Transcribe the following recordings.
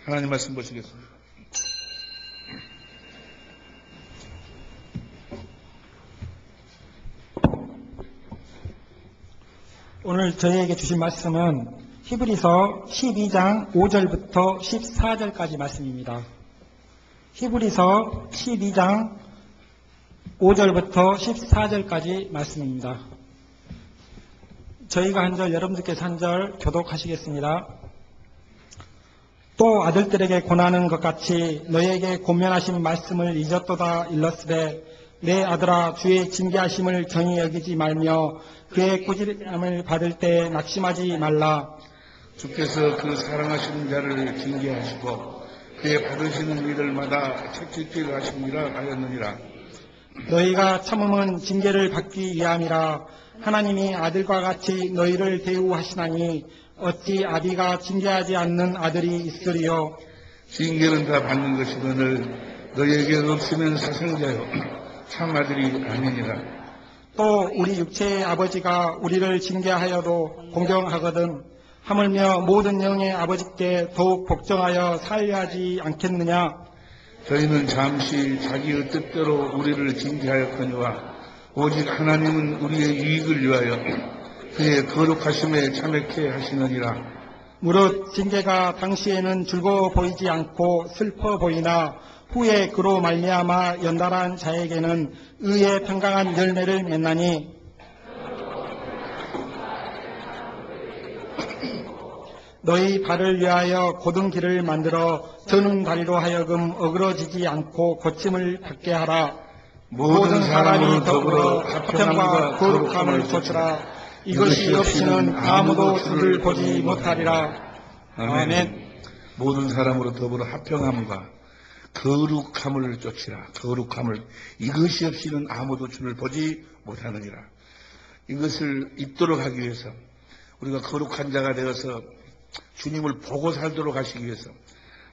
하나님 말씀 보시겠습니다. 오늘 저희에게 주신 말씀은 히브리서 12장 5절부터 14절까지 말씀입니다. 히브리서 12장 5절부터 14절까지 말씀입니다. 저희가 한 절, 여러분들께서 한 절 교독하시겠습니다. 또 아들들에게 고난하는 것 같이 너희에게 권면하신 말씀을 잊었도다 일렀으되 내 아들아 주의 징계하심을 경히 여기지 말며 그의 꾸지람을 받을 때 낙심하지 말라. 주께서 그 사랑하시는 자를 징계하시고 그의 받으시는 일들마다 책짓기를 하심이라 하였느니라. 너희가 참음은 징계를 받기 위함이라. 하나님이 아들과 같이 너희를 대우하시나니 어찌 아비가 징계하지 않는 아들이 있으리요. 징계는 다 받는 것이거늘 너희에게 없으면 사생자요 참 아들이 아니니라. 또 우리 육체의 아버지가 우리를 징계하여도 공경하거든 하물며 모든 영의 아버지께 더욱 복종하여 살려 하지 않겠느냐. 저희는 잠시 자기의 뜻대로 우리를 징계하였거니와 오직 하나님은 우리의 이익을 위하여 그의 거룩하심에 참여케 하시느니라. 무릇 징계가 당시에는 즐거워 보이지 않고 슬퍼 보이나 후에 그로 말미암아 연달한 자에게는 의의 평강한 열매를 맺나니 너희 발을 위하여 곧은 길을 만들어 저는 다리로 하여금 어그러지지 않고 고침을 받게 하라. 모든 사람이 더불어 합평과 거룩함을 좇으라. 이것이 없이는 아무도 주를 보지 못하리라. 아멘. 모든 사람으로 더불어 합평함과 거룩함을 쫓으라. 거룩함을 이것이 없이는 아무도 주를 보지 못하느니라. 이것을 입도록 하기 위해서 우리가 거룩한 자가 되어서 주님을 보고 살도록 하시기 위해서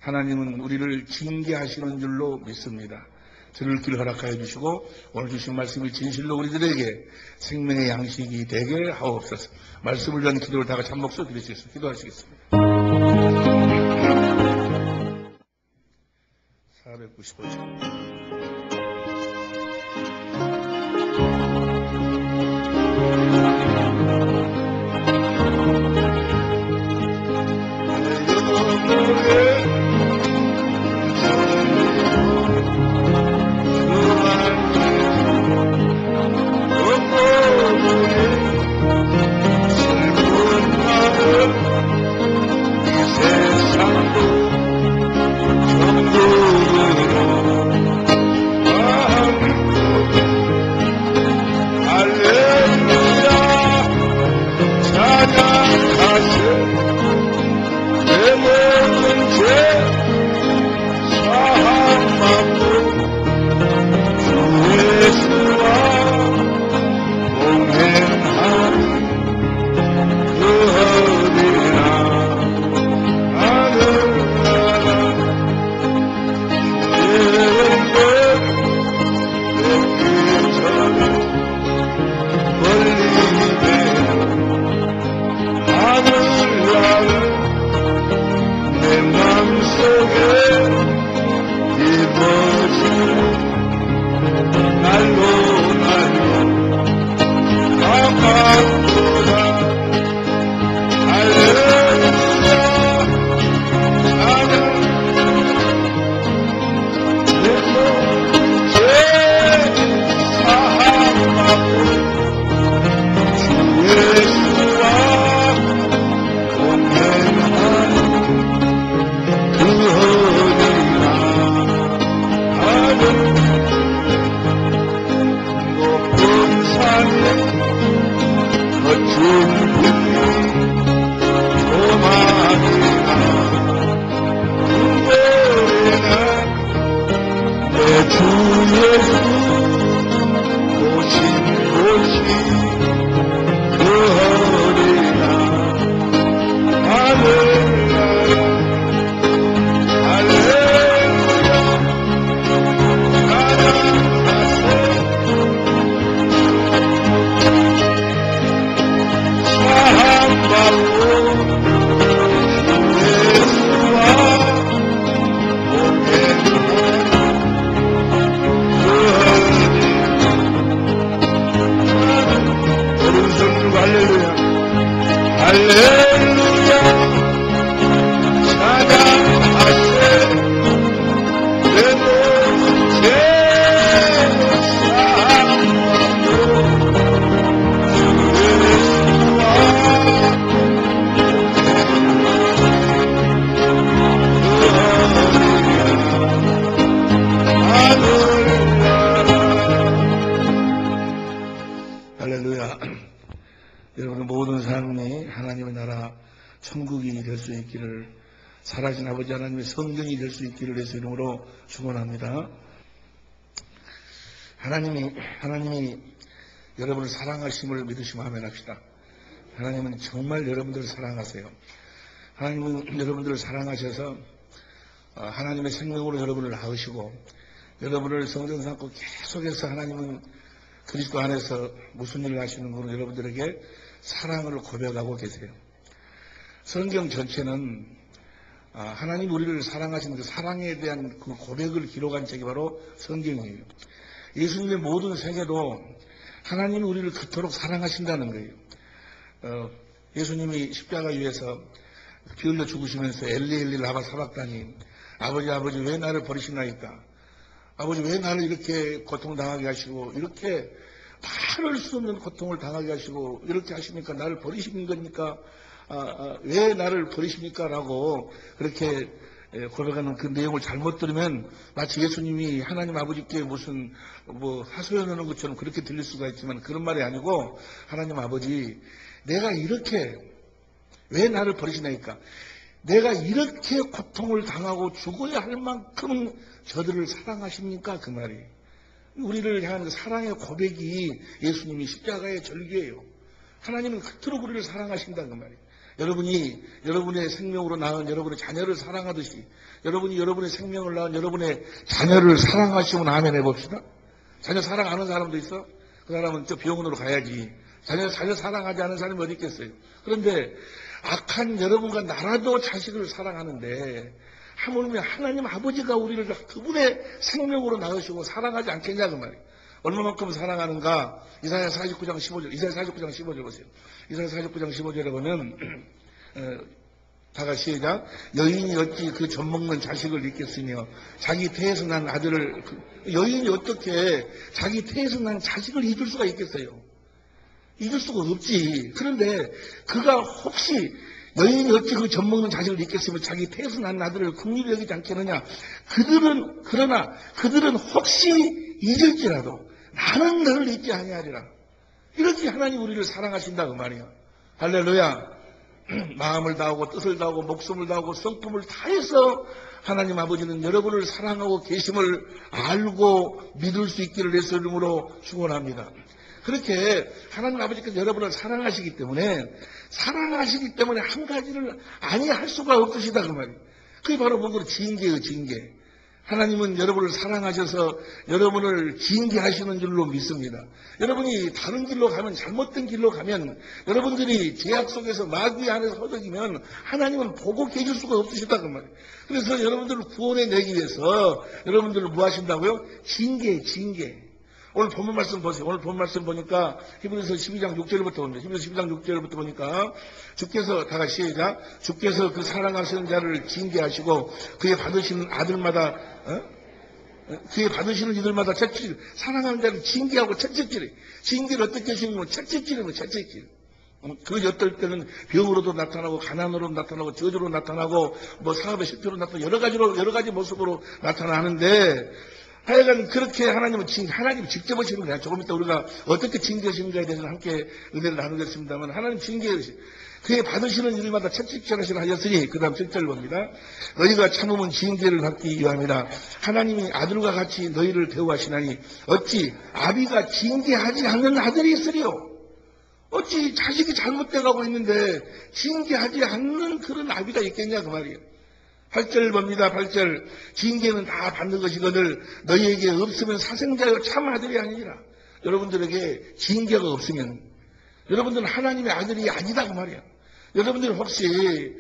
하나님은 우리를 징계하시는 줄로 믿습니다. 들을 길 허락하여 주시고 오늘 주신 말씀이 진실로 우리들에게 생명의 양식이 되게 하옵소서. 말씀을 위한 기도를 다 같이 한 목소리 드리시겠습니다. 기도하시겠습니다. 495장 할렐루야 찬양하세 내 모든 죄를 사함으로 할렐루야. 여러분의 모든 삶이 하나님의 나라 천국이 될 수 있기를, 살아신 아버지 하나님의 성경이 될 수 있기를 예수 이름으로 축원합니다. 하나님이 여러분을 사랑하심을 믿으시면 아멘 합시다. 하나님은 정말 여러분들을 사랑하세요. 하나님은 여러분들을 사랑하셔서 하나님의 생명으로 여러분을 낳으시고 여러분을 성전 삼고 계속해서 하나님은 그리스도 안에서 무슨 일을 하시는 분은 여러분들에게 사랑을 고백하고 계세요. 성경 전체는 하나님 우리를 사랑하시는 그 사랑에 대한 그 고백을 기록한 책이 바로 성경이에요. 예수님의 모든 세계도 하나님이 우리를 그토록 사랑하신다는 거예요. 예수님이 십자가 위에서 피 흘려 죽으시면서 엘리 라마 사박다니, 아버지 왜 나를 버리시나이까, 아버지 왜 나를 이렇게 고통당하게 하시고 이렇게 말할 수 없는 고통을 당하게 하시고 이렇게 하시니까 나를 버리시는 겁니까? 왜 나를 버리십니까? 라고 그렇게 고백하는 그 내용을 잘못 들으면 마치 예수님이 하나님 아버지께 무슨 하소연하는 것처럼 그렇게 들릴 수가 있지만 그런 말이 아니고, 하나님 아버지 내가 이렇게 왜 나를 버리시나이까? 내가 이렇게 고통을 당하고 죽어야 할 만큼 저들을 사랑하십니까? 그 말이. 우리를 향한 그 사랑의 고백이 예수님이 십자가의 절규예요. 하나님은 그토록 우리를 사랑하신다 그 말이에요. 여러분이 여러분의 생명으로 낳은 여러분의 자녀를 사랑하듯이 여러분이 여러분의 생명을 낳은 여러분의 자녀를 사랑하시면 아멘 해봅시다. 자녀 사랑 안 하는 사람도 있어? 그 사람은 저 병원으로 가야지. 자녀 사랑하지 않은 사람이 어디 있겠어요? 그런데 악한 여러분과 나라도 자식을 사랑하는데 하물며 하나님 아버지가 우리를 그분의 생명으로 낳으시고 사랑하지 않겠냐 그 말이에요. 얼마만큼 사랑하는가? 이사야 49장 15절 보세요. 이사야 49장 15절에 보면 다 같이 시작. 여인이 어찌 그 젖먹는 자식을 잊겠으며 자기 태에서 난 아들을, 여인이 어떻게 자기 태에서 난 자식을 잊을 수가 있겠어요? 잊을 수가 없지. 그런데 그가 혹시 여인이 어찌 그 젖먹는 자식을 잊겠으며 자기 태에서 난 아들을 긍휼히 여기지 않겠느냐. 그러나 그들은 혹시 잊을지라도 나는 너를 잊지 아니하리라. 이렇게 하나님 우리를 사랑하신다 그 말이야. 할렐루야. 마음을 다하고 뜻을 다하고 목숨을 다하고 성품을 다해서 하나님 아버지는 여러분을 사랑하고 계심을 알고 믿을 수 있기를 예수 이름으로 축원합니다. 그렇게 하나님 아버지께서 여러분을 사랑하시기 때문에 한 가지를 아니할 수가 없으시다 그 말이에요. 그게 바로 뭔가 징계예요, 징계. 하나님은 여러분을 사랑하셔서 여러분을 징계하시는 줄로 믿습니다. 여러분이 다른 길로 가면, 잘못된 길로 가면, 여러분들이 죄악 속에서 마귀 안에서 허덕이면 하나님은 보고 계실 수가 없으시다 그 말이에요. 그래서 여러분들을 구원해내기 위해서 여러분들을 뭐 하신다고요? 징계. 오늘 본문 말씀 보세요. 오늘 본문 말씀 보니까 히브리서 12장 6절부터 봅니다. 히브리서 12장 6절부터 보니까 주께서 다 같이 시작. 주께서 그 사랑하시는 자를 징계하시고 그의 받으시는 아들마다 그의 받으시는 이들마다 채찍질, 사랑하는 자를 징계하고 채찍질해. 징계를 어떻게 하시는 거예요? 채찍질이면 채찍질. 그 어떨 때는 병으로도 나타나고 가난으로도 나타나고 저주로 나타나고 사업의 실패로 나타나고 여러 가지 모습으로 나타나는데, 하여간 그렇게 하나님이 직접 하시는 거야. 조금 이따 우리가 어떻게 징계하시는가에 대해서 함께 은혜를 나누겠습니다만, 하나님 징계하시. 그의 받으시는 일마다 채찍질하시라 하였으니, 그 다음 7절 봅니다. 너희가 참으면 징계를 받기 위함이라. 하나님이 아들과 같이 너희를 대우하시나니 어찌 아비가 징계하지 않는 아들이 있으리요? 어찌 자식이 잘못돼 가고 있는데 징계하지 않는 그런 아비가 있겠냐 그 말이에요. 8절 봅니다. 8절. 징계는 다 받는 것이거늘 너희에게 없으면 사생자여 참 아들이 아니라. 여러분들에게 징계가 없으면 여러분들은 하나님의 아들이 아니다 그 말이야. 여러분들이 혹시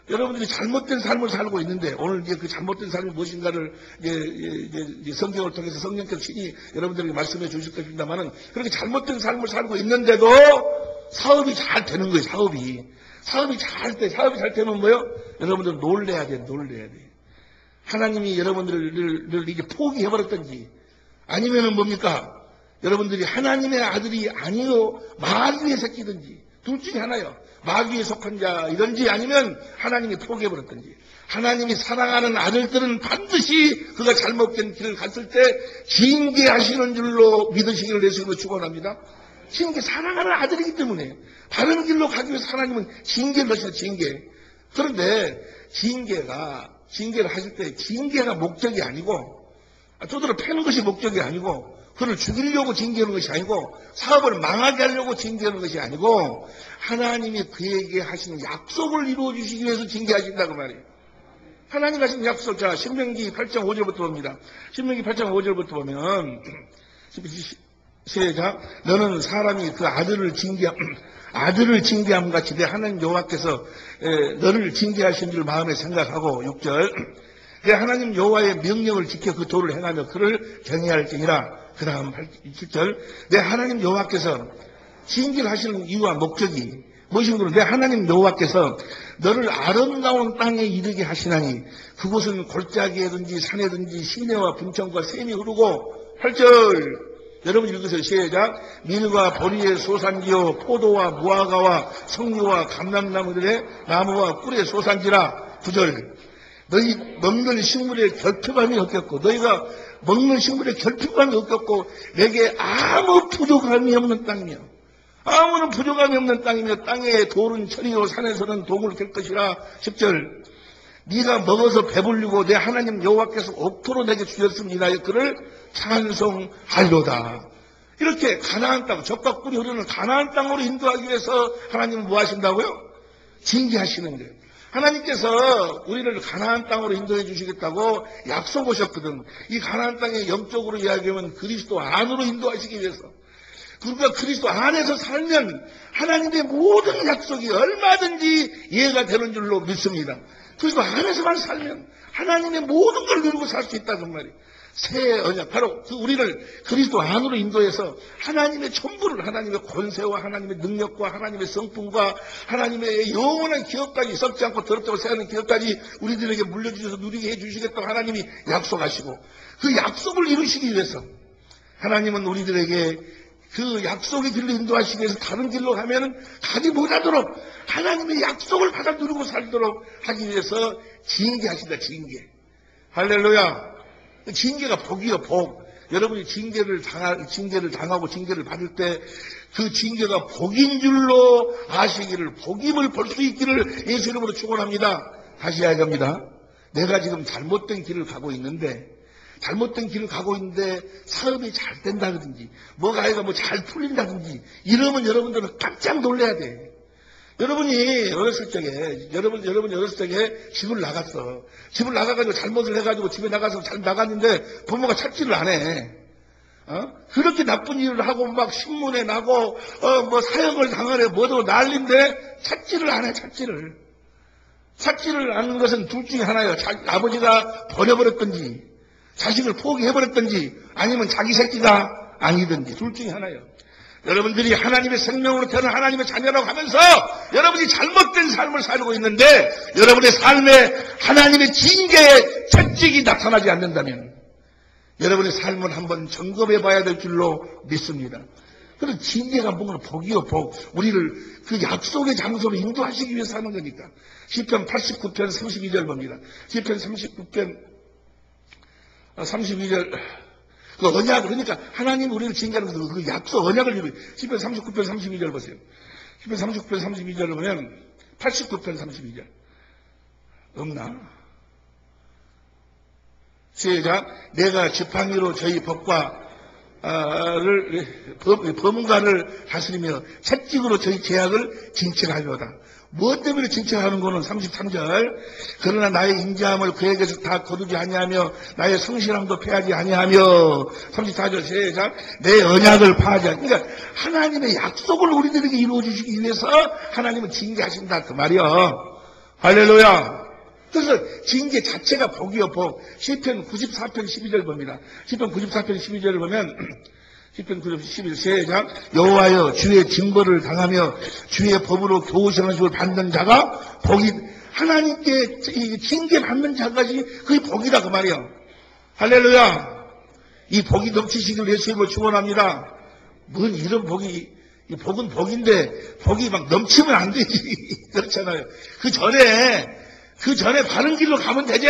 여러분들이 잘못된 삶을 살고 있는데, 오늘 이제 그 잘못된 삶이 무엇인가를 이제 성경을 통해서 성령께서 친히 여러분들에게 말씀해 주실 것입니다만은, 그렇게 잘못된 삶을 살고 있는데도 사업이 잘 되는 거예요, 사업이. 사업이 잘 되면 뭐요? 여러분들 놀래야 돼. 하나님이 여러분들을 이제 포기해버렸던지, 아니면은 뭡니까? 여러분들이 하나님의 아들이 아니요, 마귀의 새끼든지, 둘 중에 하나요. 마귀에 속한 자이든지 아니면 하나님이 포기해버렸든지. 하나님이 사랑하는 아들들은 반드시 그가 잘못된 길을 갔을 때 징계하시는 줄로 믿으시기를 예수님으로 축원합니다. 징계, 사랑하는 아들이기 때문에 바른 길로 가기 위해서 하나님은 징계를 하시죠, 징계. 그런데 징계를 하실 때 징계가 목적이 아니고, 두드러 패는 것이 목적이 아니고, 그를 죽이려고 징계하는 것이 아니고, 사업을 망하게 하려고 징계하는 것이 아니고, 하나님이 그에게 하신 약속을 이루어 주시기 위해서 징계하신다고 말이에요. 하나님 하신 약속, 자, 신명기 8장 5절부터 봅니다. 신명기 8장 5절부터 보면, 시작. 너는 사람이 그 아들을 징계함 같이 내 하나님 여호와께서 너를 징계하신 줄 마음에 생각하고, 6절. 내 하나님 여호와의 명령을 지켜 그 도를 행하며 그를 경외할지니라. 그 다음 7절. 내 하나님 여호와께서 징계를 하시는 이유와 목적이 무엇인가? 내 하나님 여호와께서 너를 아름다운 땅에 이르게 하시나니 그곳은 골짜기에든지 산에든지 시내와 분천과 샘이 흐르고, 8절. 여러분 읽으세요. 시작. 밀과 보리의 소산지요 포도와 무화과와 석류와 감람나무들의 나무와 꿀의 소산지라. 9절. 너희 먹는 식물에 결핍함이 없겠고, 너희가 먹는 식물에 결핍함이 없겠고, 내게 아무 부족함이 없는 땅이며, 아무런 부족함이 없는 땅이며, 땅에 돌은 철이요 산에서는 동을 갤 것이라. 10절. 네가 먹어서 배불리고 내 하나님 여호와께서 옥토로 내게 주셨습니다. 그를 찬송하리로다. 이렇게 가나안 땅, 젖과 꿀이 흐르는 가나안 땅으로 인도하기 위해서 하나님은 뭐 하신다고요? 징계하시는 거예요. 하나님께서 우리를 가나안 땅으로 인도해 주시겠다고 약속하셨거든. 이 가나안 땅에 영적으로 이야기하면 그리스도 안으로 인도하시기 위해서. 그러니까 그리스도 안에서 살면 하나님의 모든 약속이 얼마든지 이해가 되는 줄로 믿습니다. 그리스도 안에서만 살면 하나님의 모든 걸 누리고 살 수 있다는 말이에요. 새 언약, 바로 우리를 그리스도 안으로 인도해서 하나님의 전부를, 하나님의 권세와 하나님의 능력과 하나님의 성품과 하나님의 영원한 기업까지, 썩지 않고 더럽다고 생각하는 기업까지 우리들에게 물려주셔서 누리게 해주시겠다고 하나님이 약속하시고, 그 약속을 이루시기 위해서 하나님은 우리들에게 그 약속의 길로 인도하시기 위해서 다른 길로 가면은 가지 못하도록 하나님의 약속을 받아 누리고 살도록 하기 위해서 징계하신다, 징계. 할렐루야. 징계가 복이요, 복. 여러분이 징계를 당하고 징계를 받을 때 그 징계가 복인 줄로 아시기를, 복임을 볼 수 있기를 예수 이름으로 축원합니다. 다시 이야기합니다. 내가 지금 잘못된 길을 가고 있는데 사업이 잘 된다든지, 뭐가 아이가 뭐 잘 풀린다든지, 이러면 여러분들은 깜짝 놀라야 돼. 여러분이 어렸을 적에, 여러분이 어렸을 적에 집을 나갔어. 집을 나가가지고 잘못을 해가지고 집에 나가서 잘 나갔는데 부모가 찾지를 안 해. 그렇게 나쁜 일을 하고 막 신문에 나고, 뭐 사형을 당하래, 뭐도 난리인데 찾지를 안 해, 찾지를 않는 것은 둘 중에 하나예요. 아버지가 버려버렸든지, 자식을 포기해버렸든지, 아니면 자기 새끼가 아니든지, 둘 중에 하나예요. 여러분들이 하나님의 생명으로 태어난 하나님의 자녀라고 하면서 여러분이 잘못된 삶을 살고 있는데 여러분의 삶에 하나님의 징계의 채찍이 나타나지 않는다면 여러분의 삶은 한번 점검해 봐야 될 줄로 믿습니다. 그런 징계가 뭔가 복이요, 복. 우리를 그 약속의 장소로 인도하시기 위해서 하는 거니까. 시편 89편 32절 봅니다. 시편 39편 32절. 그 언약, 그러니까 하나님 우리를 징계하는 그 약속, 언약을 이루고, 시편 39편 32절 보세요. 시편 39편 32절을 보면, 89편 32절. 없나? 시작. 내가 지팡이로 저희 법문가를 다스리며 채찍으로 저희 죄악을 징책하려다. 무엇 때문에 징책하는 거는 33절. 그러나 나의 인자함을 그에게서 다 거두지 아니하며 나의 성실함도 패하지 아니하며. 34절 시작. 내 언약을 파하지 않. 그러니까 하나님의 약속을 우리들에게 이루어 주시기 위해서 하나님은 징계하신다 그 말이요. 할렐루야. 그래서 징계 자체가 복이요, 복. 시편 94편 12절 봅니다. 시편 94편 12절을 보면 시편 91 시작. 여호와여 주의 징벌을 당하며 주의 법으로 교훈하심을 받는 자가 복이, 하나님께 징계 받는 자까지 그게 복이다 그 말이야. 할렐루야. 이 복이 넘치시길 예수의 이름으로 축원합니다. 뭔 이런 복이, 이 복은 복인데 복이 막 넘치면 안 되지. 그렇잖아요. 그 전에 바른 길로 가면 되지.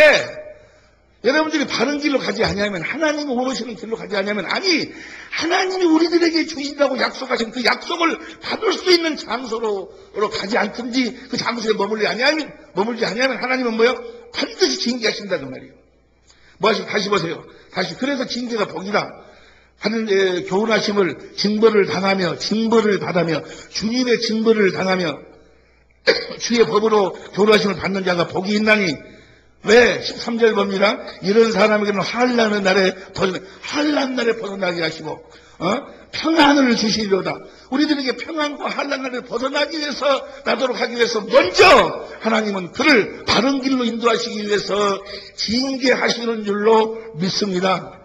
여러분들이 바른 길로 가지 아니하면, 하나님이 원하시는 길로 가지 아니하면, 아니 하나님이 우리들에게 주신다고 약속하신 그 약속을 받을 수 있는 장소로 가지 않든지 그 장소에 머물지 아니하면 하나님은 뭐요? 반드시 징계하신다 그 말이에요. 다시 보세요. 그래서 징계가 복이다. 하는 교훈하심을 징벌을 당하며 징벌을 받으며 주님의 징벌을 당하며 주의 법으로 교훈하심을 받는 자가 복이 있나니. 왜? 13절 봅니다. 이런 사람에게는 환난의 날에 벗어나게 하시고 평안을 주시려다. 우리들에게 평안과 환난 날에 벗어나기 위해서, 나도록 하기 위해서 먼저 하나님은 그를 바른 길로 인도하시기 위해서 징계하시는 줄로 믿습니다.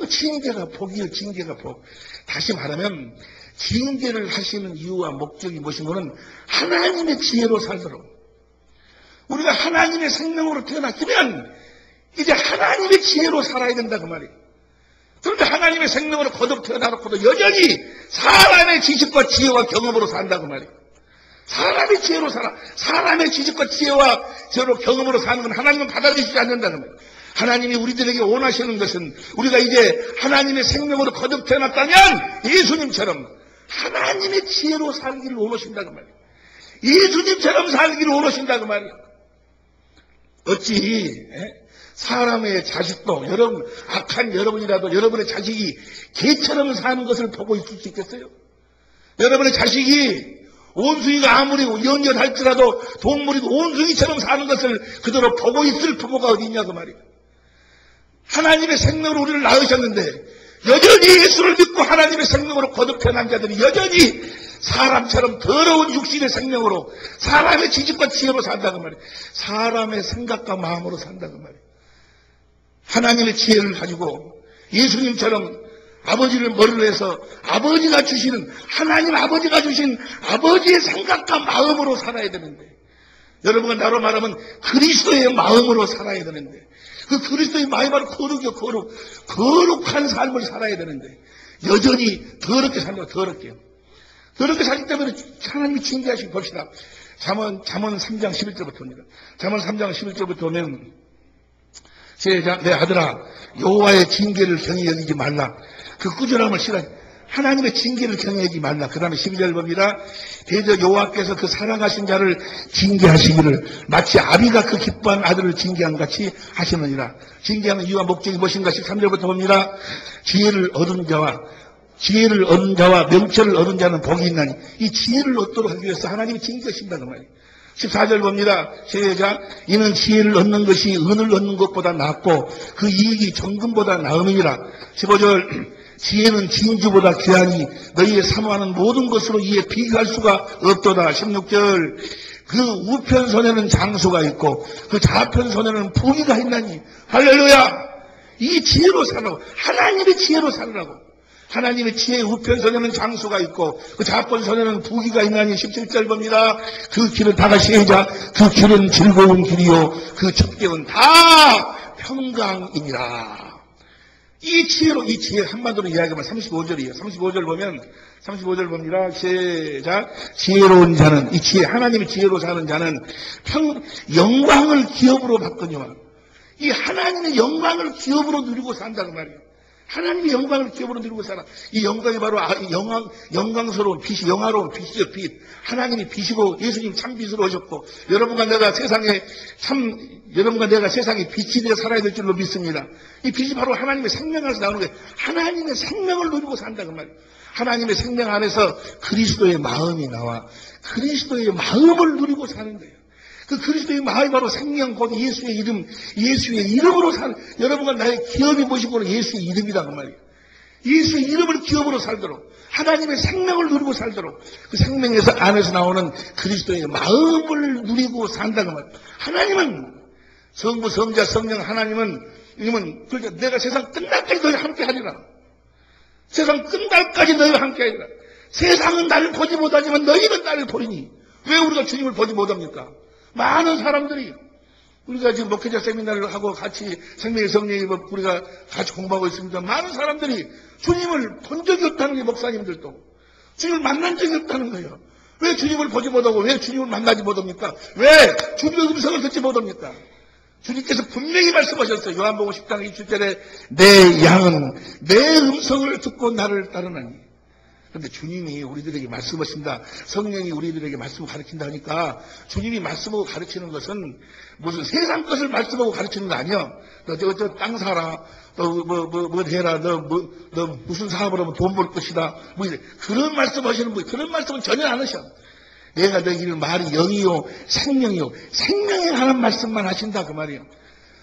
징계가 복이에요. 징계가 복. 다시 말하면 징계를 하시는 이유와 목적이 무엇인가는 하나님의 지혜로 살도록, 우리가 하나님의 생명으로 태어났으면 이제 하나님의 지혜로 살아야 된다 그 말이에요. 그런데 하나님의 생명으로 거듭 태어나놓고도 여전히 사람의 지식과 지혜와 경험으로 산다 그 말이에요. 사람의 지혜로 살아. 사람의 지식과 지혜와 경험으로 사는 건 하나님은 받아주시지 않는다 그 말이에요. 하나님이 우리들에게 원하시는 것은 우리가 이제 하나님의 생명으로 거듭 태어났다면 예수님처럼 하나님의 지혜로 살기를 원하신다 그 말이에요. 예수님처럼 살기를 원하신다 그 말이에요. 어찌 사람의 자식도, 여러분 악한 여러분이라도 여러분의 자식이 개처럼 사는 것을 보고 있을 수 있겠어요? 여러분의 자식이 원숭이가 아무리 연연할지라도 동물이 원숭이처럼 사는 것을 그대로 보고 있을 부모가 어디 있냐 그 말이에요. 하나님의 생명으로 우리를 낳으셨는데 여전히 예수를 믿고 하나님의 생명으로 거듭 태어난 자들이 여전히 사람처럼 더러운 육신의 생명으로 사람의 지식과 지혜로 산다고 말이에요. 사람의 생각과 마음으로 산다고 말이에요. 하나님의 지혜를 가지고 예수님처럼 아버지를 머리로 해서 아버지가 주시는, 하나님 아버지가 주신 아버지의 생각과 마음으로 살아야 되는데, 여러분과 나로 말하면 그리스도의 마음으로 살아야 되는데, 그 그리스도의 마음이 바로 거룩이요, 거룩한 삶을 살아야 되는데 여전히 더럽게 산다고. 더럽게 살기 때문에 하나님이 징계하시고. 봅시다. 잠언 3장 11절부터입니다. 잠언 3장 11절부터 오면 시작. 내 아들아 여호와의 징계를 경히 여기지 말라. 그 꾸준함을 싫어해. 하나님의 징계를 경히 여기지 말라. 그 다음에 12절 봅니다. 대저 여호와께서 그 사랑하신 자를 징계하시기를 마치 아비가 그 기뻐한 아들을 징계한 같이 하시느니라. 징계하는 이유와 목적이 무엇인가. 13절부터 봅니다. 지혜를 얻은 자와 명철을 얻은 자는 복이 있나니. 이 지혜를 얻도록 하기 위해서 하나님이 징계하신다는 말이에요. 14절 봅니다. 시작. 이는 지혜를 얻는 것이 은을 얻는 것보다 낫고 그 이익이 정금보다 나음이니라. 15절. 지혜는 진주보다 귀하니 너희의 사모하는 모든 것으로 이에 비교할 수가 없도다. 16절. 그 우편 손에는 장수가 있고 그 좌편 손에는 부귀가 있나니. 할렐루야. 이 지혜로 살라고. 하나님의 지혜로 살라고. 하나님의 지혜의 우편선에는 장수가 있고 그 좌편선에는 부귀가 있나니. 17절 봅니다. 그 길은 다 같이 시작. 그 길은 즐거운 길이요 그 첩경은 다 평강이니라. 이 지혜 한마디로 이야기하면 35절이에요. 35절 보면 35절 봅니다. 시작. 지혜로운 자는, 이 지혜, 하나님의 지혜로 사는 자는 영광을 기업으로 받거니와. 이 하나님의 영광을 기업으로 누리고 산다는 말이에요. 하나님의 영광을 기업으로 누리고 살아. 이 영광이 바로 영광스러운 빛이, 영화로운 빛이죠, 빛. 하나님이 빛이고 예수님 참 빛으로 오셨고, 여러분과 내가 세상에 빛이 되어 살아야 될 줄로 믿습니다. 이 빛이 바로 하나님의 생명 안에서 나오는 거예요. 하나님의 생명을 누리고 산다는 말이에요. 하나님의 생명 안에서 그리스도의 마음이 나와 그리스도의 마음을 누리고 사는 거예요. 그 그리스도의 마음이 바로 생명, 곧 예수의 이름으로 사는, 여러분과 나의 기업이 무엇이고 예수의 이름이다 그 말이에요. 예수의 이름을 기업으로 살도록, 하나님의 생명을 누리고 살도록, 그 생명에서 안에서 나오는 그리스도의 마음을 누리고 산다 그 말이에요. 하나님은 성부, 성자, 성령, 하나님은 그러니까 내가 세상 끝날까지 너희 함께 하리라. 세상 끝날까지 너희와 함께하리라. 세상은 나를 보지 못하지만 너희는 나를 보리니. 왜 우리가 주님을 보지 못합니까? 많은 사람들이 우리가 지금 목회자 세미나를 하고 같이 생명의 성령이 우리가 같이 공부하고 있습니다. 많은 사람들이 주님을 본 적이 없다는 게 목사님들도 주님을 만난 적이 없다는 거예요. 왜 주님을 보지 못하고 왜 주님을 만나지 못합니까? 왜 주님의 음성을 듣지 못합니까? 주님께서 분명히 말씀하셨어요. 요한복음 10장 27절에 내 양은 내 음성을 듣고 나를 따르나니. 그런데 주님이 우리들에게 말씀하신다. 성령이 우리들에게 말씀을 가르친다 하니까 주님이 말씀하고 가르치는 것은 무슨 세상 것을 말씀하고 가르치는 거 아니야. 너 저 땅 사라. 너 뭐 해라. 너 무슨 사업을 하면 돈 벌 것이다. 뭐 이래. 그런 말씀하시는 분, 그런 말씀은 전혀 안 하셔. 내가 너희를 말이 영이요 생명이요 생명에 관한 말씀만 하신다 그 말이에요.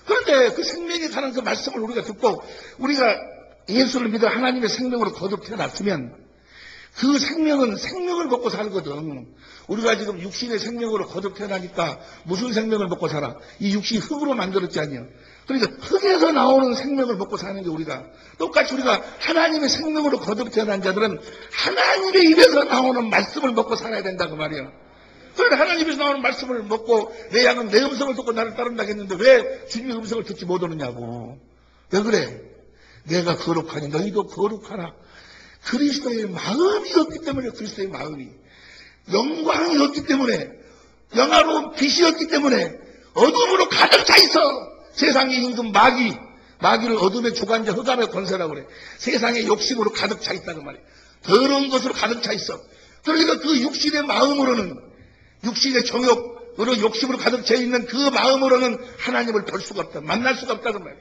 그런데 그 생명에 관한 그 말씀을 우리가 듣고 우리가 예수를 믿어 하나님의 생명으로 거듭 태어났으면 그 생명은 생명을 먹고 살거든. 우리가 지금 육신의 생명으로 거듭 태어나니까 무슨 생명을 먹고 살아? 이 육신이 흙으로 만들었지 않냐? 그러니까 흙에서 나오는 생명을 먹고 사는 게 우리가. 똑같이 우리가 하나님의 생명으로 거듭 태어난 자들은 하나님의 입에서 나오는 말씀을 먹고 살아야 된다 그 말이야. 그런데 하나님에서 나오는 말씀을 먹고 내 양은 내 음성을 듣고 나를 따른다 했는데 왜 주님의 음성을 듣지 못하느냐고. 왜 그래? 내가 거룩하니 너희도 거룩하라. 그리스도의 마음이 없기 때문에 그리스도의 마음이 영광이 없기 때문에 영화로운 빛이 없기 때문에 어둠으로 가득 차 있어. 세상의 임금 마귀를 어둠의 주관자 흑암의 권세라고 그래. 세상의 욕심으로 가득 차 있다는 말이야. 더러운 것으로 가득 차 있어. 그러니까 그 육신의 마음으로는 육신의 정욕으로 욕심으로 가득 차 있는 그 마음으로는 하나님을 볼 수가 없다. 만날 수가 없다는 말이야.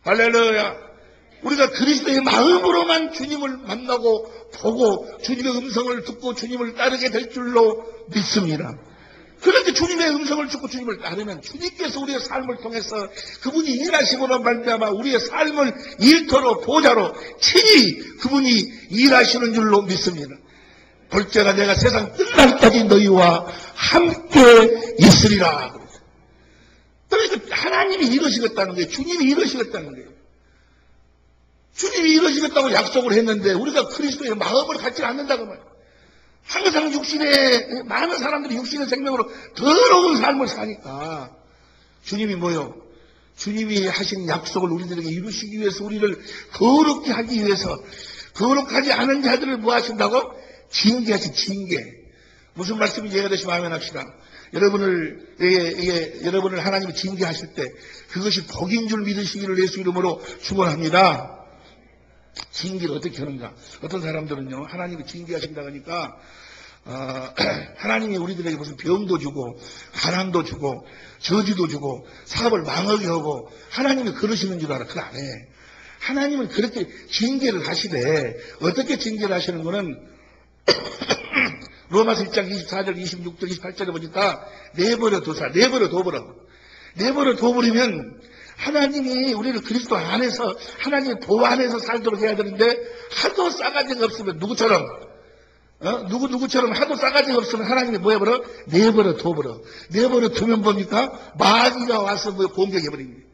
할렐루야. 우리가 그리스도의 마음으로만 주님을 만나고 보고 주님의 음성을 듣고 주님을 따르게 될 줄로 믿습니다. 그런데 주님의 음성을 듣고 주님을 따르면 주님께서 우리의 삶을 통해서 그분이 일하심으로 말미암아 우리의 삶을 일터로 보좌로 친히 그분이 일하시는 줄로 믿습니다. 볼지어다 내가 세상 끝날까지 너희와 함께 있으리라. 그러니까 하나님이 이러시겠다는 거예요. 주님이 이러시겠다는 거예요. 주님이 이러시겠다고 약속을 했는데 우리가 그리스도의 마음을 갖지 않는다고 말이에요. 항상 많은 사람들이 육신의 생명으로 더러운 삶을 사니까 주님이 뭐요? 주님이 하신 약속을 우리들에게 이루시기 위해서 우리를 거룩게 하기 위해서 거룩하지 않은 자들을 뭐 하신다고? 징계하신 징계. 무슨 말씀인지 이해가 되시면 아멘 합시다. 여러분을 하나님이 징계하실 때 그것이 복인 줄 믿으시기를 예수 이름으로 축원합니다. 징계를 어떻게 하는가? 어떤 사람들은요, 하나님이 징계하신다고 하니까, 하나님이 우리들에게 무슨 병도 주고, 가난도 주고, 저주도 주고, 사업을 망하게 하고, 하나님이 그러시는 줄 알아. 그거 안 해. 하나님은 그렇게 징계를 하시되, 어떻게 징계를 하시는 거는, 로마서 1장 24절, 26절, 28절에 보니까, 내버려 둬서, 내버려 둬버리면, 하나님이 우리를 그리스도 안에서 하나님의 보호 안에서 살도록 해야 되는데 하도 싸가지가 없으면 누구처럼 누구처럼 하도 싸가지가 없으면 하나님이 뭐 해버려? 내버려 두면 뭡니까? 마귀가 와서 뭐 공격해버립니다.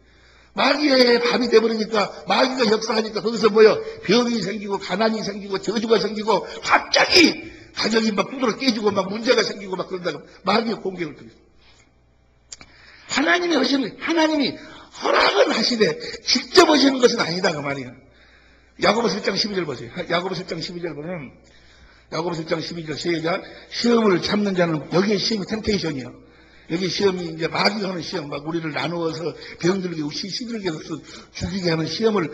마귀의 밥이 돼버리니까 마귀가 역사하니까 거기서 뭐요? 병이 생기고 가난이 생기고 저주가 생기고 갑자기 가정이 막 두드러 깨지고 막 문제가 생기고 막 그런다고 마귀의 공격을 들어요. 하나님이 허락은 하시되 직접 하시는 것은 아니다 그 말이야. 야고보서 1장 12절 보세요. 야고보서 1장 12절 보면 야고보서 1장 12절 시작. 시험을 참는 자는 여기에 시험이 템테이션이요. 여기 시험이 이제 마귀가 하는 시험, 막 우리를 나누어서 병들게 시들게 해서 죽이게 하는 시험을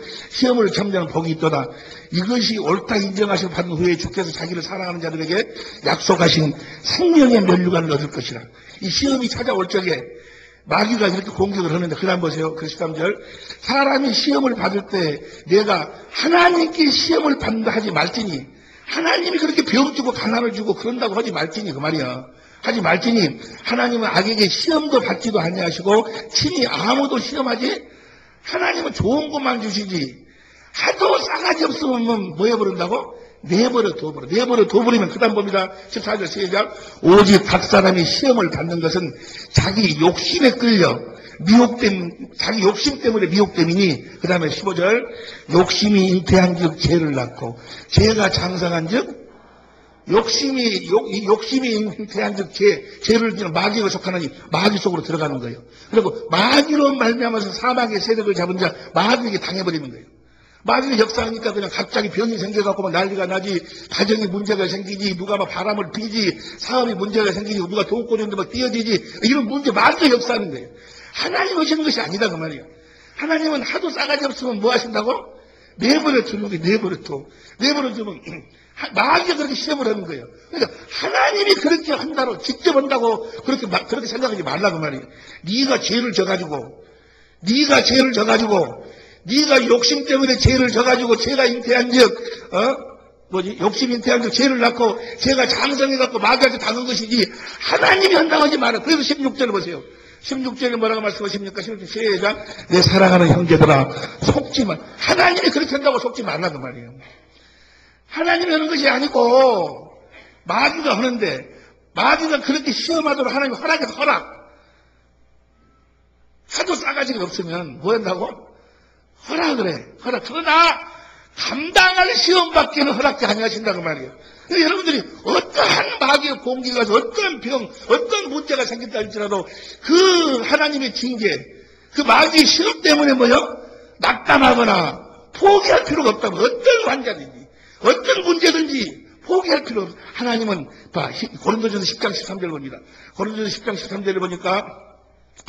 참는 자는 복이 있도다. 이것이 옳다 인정하시고 받은 후에 주께서 자기를 사랑하는 자들에게 약속하신 생명의 면류관을 얻을 것이라. 이 시험이 찾아올 적에 마귀가 이렇게 공격을 하는데, 그 다음 보세요. 그 13절. 사람이 시험을 받을 때 내가 하나님께 시험을 받는다 하지 말지니, 하나님이 그렇게 병 주고 가난을 주고 그런다고 하지 말지니, 그 말이야. 하지 말지니, 하나님은 악에게 시험도 받지도 아니하시고, 친히 아무도 시험하지, 하나님은 좋은 것만 주시지, 하도 싸가지 없으면 뭐 해버린다고? 내버려 둬버리면 그 다음 봅니다. 14절 시작. 오직 각 사람이 시험을 받는 것은 자기 욕심에 끌려 자기 욕심 때문에 미혹됨이니, 그 다음에 15절, 욕심이 잉태한 즉 죄를 낳고, 죄가 장성한 즉, 욕심이 잉태한 즉 죄를 지는 마귀가 속하나니 마귀 속으로 들어가는 거예요. 그리고 마귀로 말미암아서 사망의 세력을 잡은 자, 마귀에게 당해버리는 거예요. 마귀가 역사하니까 그냥 갑자기 병이 생겨갖고 막 난리가 나지, 가정에 문제가 생기지, 누가 막 바람을 피지, 사업에 문제가 생기지, 누가 돈꼬리인데 막 뛰어지지, 이런 문제 마귀가 역사하는 거예요. 하나님 오시는 것이 아니다 그 말이에요. 하나님은 하도 싸가지 없으면 뭐 하신다고? 내버려 두는 거예요. 내버려 두면 마귀가 그렇게 시험을 하는 거예요. 그러니까 하나님이 그렇게 한다고, 직접 한다고 그렇게 생각하지 말라 그 말이에요. 네가 죄를 져가지고 네가 욕심 때문에 죄를 져가지고 죄가 잉태한 즉, 욕심 잉태한 즉 죄를 낳고 죄가 장성해갖고 마귀한테 당한 것이지 하나님이 한다고 하지 마라. 그래서 16절을 보세요. 16절에 뭐라고 말씀하십니까? 16절 시작. 내 사랑하는 형제들아, 속지 마. 하나님이 그렇게 한다고 속지 말라 그 말이에요. 하나님이 하는 것이 아니고 마귀가 하는데, 마귀가 그렇게 시험하도록 하나님이 허락. 하도 싸가지가 없으면 뭐 한다고? 허락을 해. 그러나 감당할 시험밖에는 허락지 아니하신다고 말이에요. 그러니까 여러분들이 어떠한 마귀의 공기가 어떠한 병, 어떤 문제가 생긴다 할지라도 그 하나님의 징계, 그 마귀의 시험 때문에 낙담하거나 포기할 필요가 없다고. 어떤 환자든지 어떤 문제든지 포기할 필요 없어. 하나님은 고린도전서 10장 13절 봅니다. 고린도전서 10장 13절을 보니까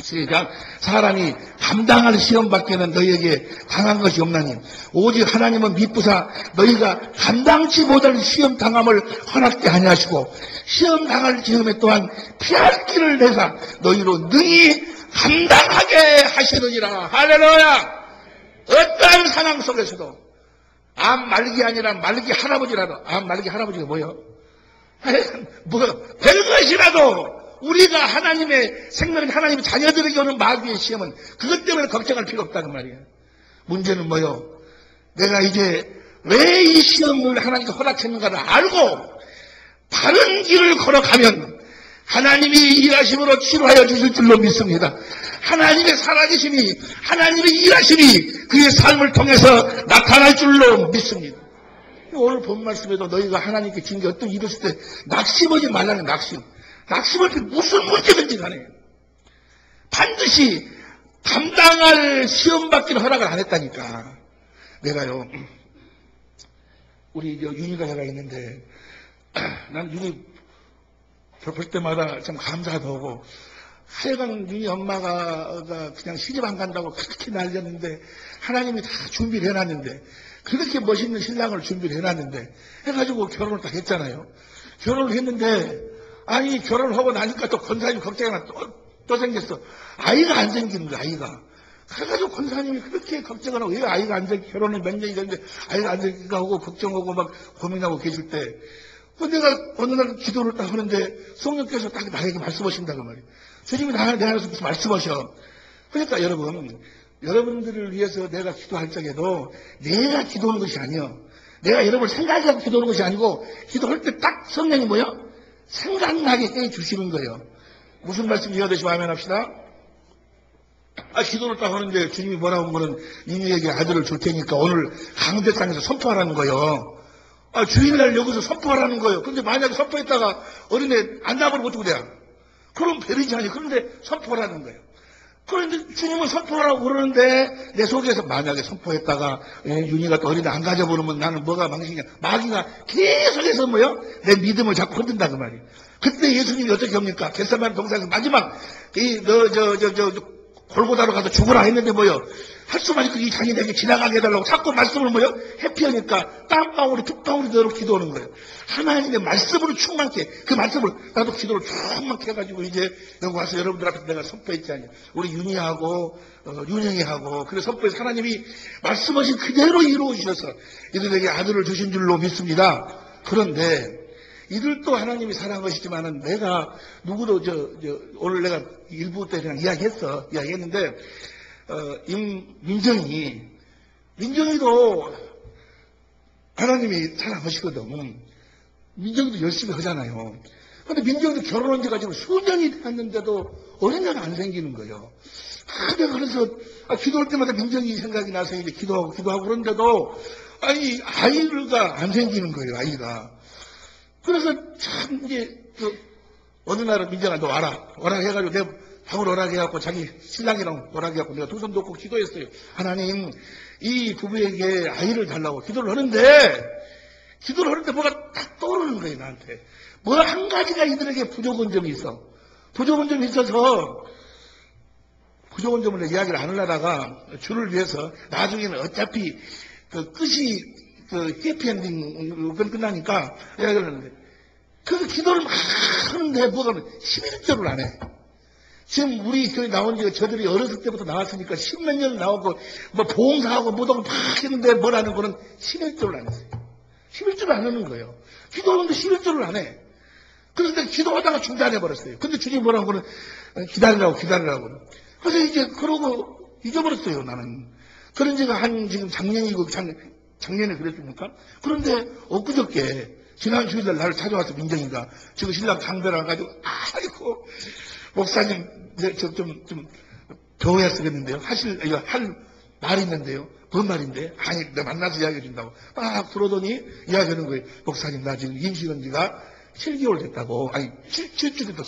시작. 사람이 감당할 시험밖에는 너희에게 당한 것이 없나니 오직 하나님은 미쁘사 너희가 감당치 못할 시험 당함을 허락게 아니하시고 시험 당할 즈음에 또한 피할 길을 내사 너희로 능히 감당하게 하시느니라. 할렐루야. 어떠한 상황 속에서도 암 말기 아니라 말기 할아버지라도, 암 말기 할아버지가 뭐요? 별것이라도 우리가 하나님의 생명인 하나님의 자녀들에게 오는 마귀의 시험은 그것 때문에 걱정할 필요 없다는 말이에요. 문제는 뭐요? 내가 이제 왜 이 시험을 하나님께 허락했는가를 알고 바른 길을 걸어가면 하나님이 일하심으로 치료하여 주실 줄로 믿습니다. 하나님의 살아계심이, 하나님의 일하심이 그의 삶을 통해서 나타날 줄로 믿습니다. 오늘 본 말씀에도 너희가 하나님께 징계 어떤 일을 했을 때 낙심하지 말라는 낙심할 때 무슨 문제든지 간에 반드시 감당할 시험받기는 허락을 안 했다니까. 내가요, 우리 윤희가 애가 있는데 난 윤희 볼 때마다 참 감사도 하고, 하여간 윤희 엄마가 그냥 시집 안 간다고 그렇게 날렸는데 하나님이 다 준비를 해놨는데, 그렇게 멋있는 신랑을 준비를 해놨는데 해가지고 결혼을 딱 했잖아요. 결혼을 했는데 아니 결혼을 하고 나니까 또 권사님 걱정이 하나 또 생겼어. 아이가 안 생기는 거야. 아이가. 그래가지고 권사님이 그렇게 걱정을 하고, 왜 아이가 안 생기, 결혼을 몇 년이 됐는데 아이가 안 생기가 하고 걱정하고 막 고민하고 계실 때 내가 어느 날 기도를 딱 하는데 성령께서 딱 나에게 말씀하신다고 말이에요. 주님이 내 안에서 무슨 말씀하셔. 그러니까 여러분들을 위해서 내가 기도할 적에도 내가 기도하는 것이 아니요, 내가 여러분을 생각하고 기도하는 것이 아니고, 기도할 때 딱 성령이 뭐요? 생각나게 해주시는 거예요. 무슨 말씀 이해되시면 아멘 합시다. 기도를 딱 하는데 주님이 뭐라고 하면은 이미에게 아들을 줄 테니까 오늘 강대상에서 선포하라는 거예요. 주일날 여기서 선포하라는 거예요. 근데 만약에 선포했다가 어린애 안 나버리면 어떻게 돼요? 그럼 베리지 아니. 그런데 선포하라는 거예요. 그런데 주님은 선포하라고 그러는데 내 속에서 만약에 선포했다가 윤희가 또 어린애 안 가져버리면 나는 뭐가 망신이냐. 마귀가 계속해서 내 믿음을 자꾸 흔든다 그 말이에요. 그때 예수님이 어떻게 합니까? 겟세마네 동산에서 마지막 골고다로 가서 죽으라 했는데 할 수만 있고 이 자기에게 지나가게 해달라고 자꾸 말씀을 회피하니까 땀방울이 툭방울이 되도록 기도하는 거예요. 하나님의 말씀으로 충만케, 그 말씀을 나도 기도를 충만케 해가지고 이제 여기 와서 여러분들 앞에서 내가 선포했지 않냐. 우리 윤희하고 윤영이하고 그래서 선포해서 하나님이 말씀하신 그대로 이루어 주셔서 이들에게 아들을 주신 줄로 믿습니다. 그런데 이들도 하나님이 사랑한 것이지만은 내가 누구도 오늘 내가 일부 때 그냥 이야기했는데 민정이도 하나님이 사랑하시거든. 민정이도 열심히 하잖아요. 근데 민정이도 결혼한 지가 지금 수년이 됐는데도 어린애가 안 생기는 거예요. 내가 그래서 기도할 때마다 민정이 생각이 나서 이제 기도하고 그런데도 아이가 안 생기는 거예요, 아이가. 그래서 참 이제 어느 날은 민정아 너 와라 해가지고 내가 방을 허락해갖고 자기 신랑이랑 허락해갖고 내가 두 손 놓고 기도했어요. 하나님 이 부부에게 아이를 달라고 기도를 하는데 뭐가 딱 떠오르는 거예요, 나한테. 뭐 한 가지가 이들에게 부족한 점이 있어. 부족한 점이 있어서 부족한 점을 이야기를 안 하려다가 주를 위해서 나중에는 어차피 끝이 해피엔딩으로 끝나니까 이야기를 하는데 그래서 기도를 막 하는데 뭐가 11절을 안 해. 지금 우리 교회 나온 지가 저들이 어렸을 때부터 나왔으니까 10몇 년 나오고 뭐 봉사하고 뭐하고 막 했는데 뭐라는 거는 11절을 안 했어요. 11절을 안 하는 거예요. 기도하는데 11절을 안 해. 그래서 내가 기도하다가 중단해버렸어요. 근데 주님이 뭐라는 거는 기다리라고. 그래서 이제 그러고 잊어버렸어요, 나는. 그런 지가 지금 작년이고 작년에 그랬습니까? 그런데 엊그저께 지난 주일날 나를 찾아와서 민정이가 지금 신랑 장배를 와가지고 아이고 목사님 좀 병원에 쓰겠는데요. 할 말이 있는데요. 뭔 말인데? 아니 내가 만나서 이야기해 준다고 막 들어오더니 이야기하는 거예요. 목사님 나 지금 임신한 지가 7개월 됐다고. 아니 7주 됐다고.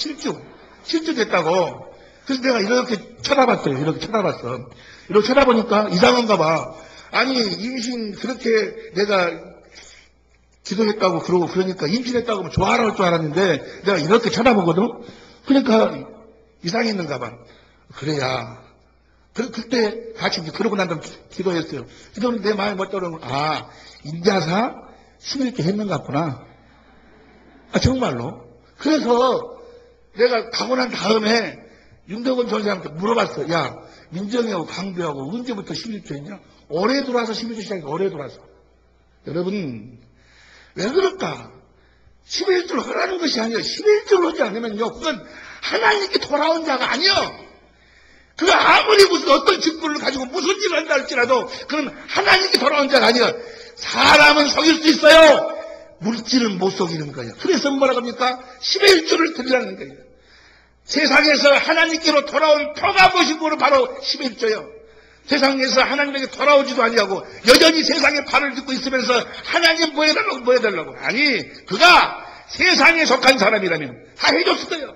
7주 됐다고. 그래서 내가 이렇게 쳐다봤어요. 이렇게 쳐다보니까 이상한가 봐. 아니 임신 그렇게 내가 기도했다고 그러니까 임신했다고 하면 좋아라 할 줄 알았는데 내가 이렇게 쳐다보거든. 그러니까 이상했는가 봐. 그래야 그때 같이 그러고 난 다음 기도했어요. 기도는 내 마음에 못 떠오르는 거. 인자사 11개 했는 것 같구나. 정말로. 그래서 내가 가고 난 다음에 윤덕원 전사한테 물어봤어. 야, 민정이하고 강배하고 언제부터 11조 했냐? 올해 들어와서 11조 시작했어. 올해 들어와서. 여러분, 왜 그럴까? 11조를 하라는 것이 아니에요. 11조를 하지 않으면요. 그건 하나님께 돌아온 자가 아니요. 그가 아무리 무슨 어떤 직분을 가지고 무슨 일을 한다 할지라도 그건 하나님께 돌아온 자가 아니요. 사람은 속일 수 있어요. 물질은 못 속이는 거예요. 그래서 뭐라고 합니까? 11조를 드리라는 거예요. 세상에서 하나님께로 돌아온 표가 무엇이고 바로 11조요. 세상에서 하나님에게 돌아오지도 아니하고 여전히 세상에 발을 딛고 있으면서 하나님 뭐 해달라고. 아니 그가 세상에 속한 사람이라면 다 해줬을 거예요.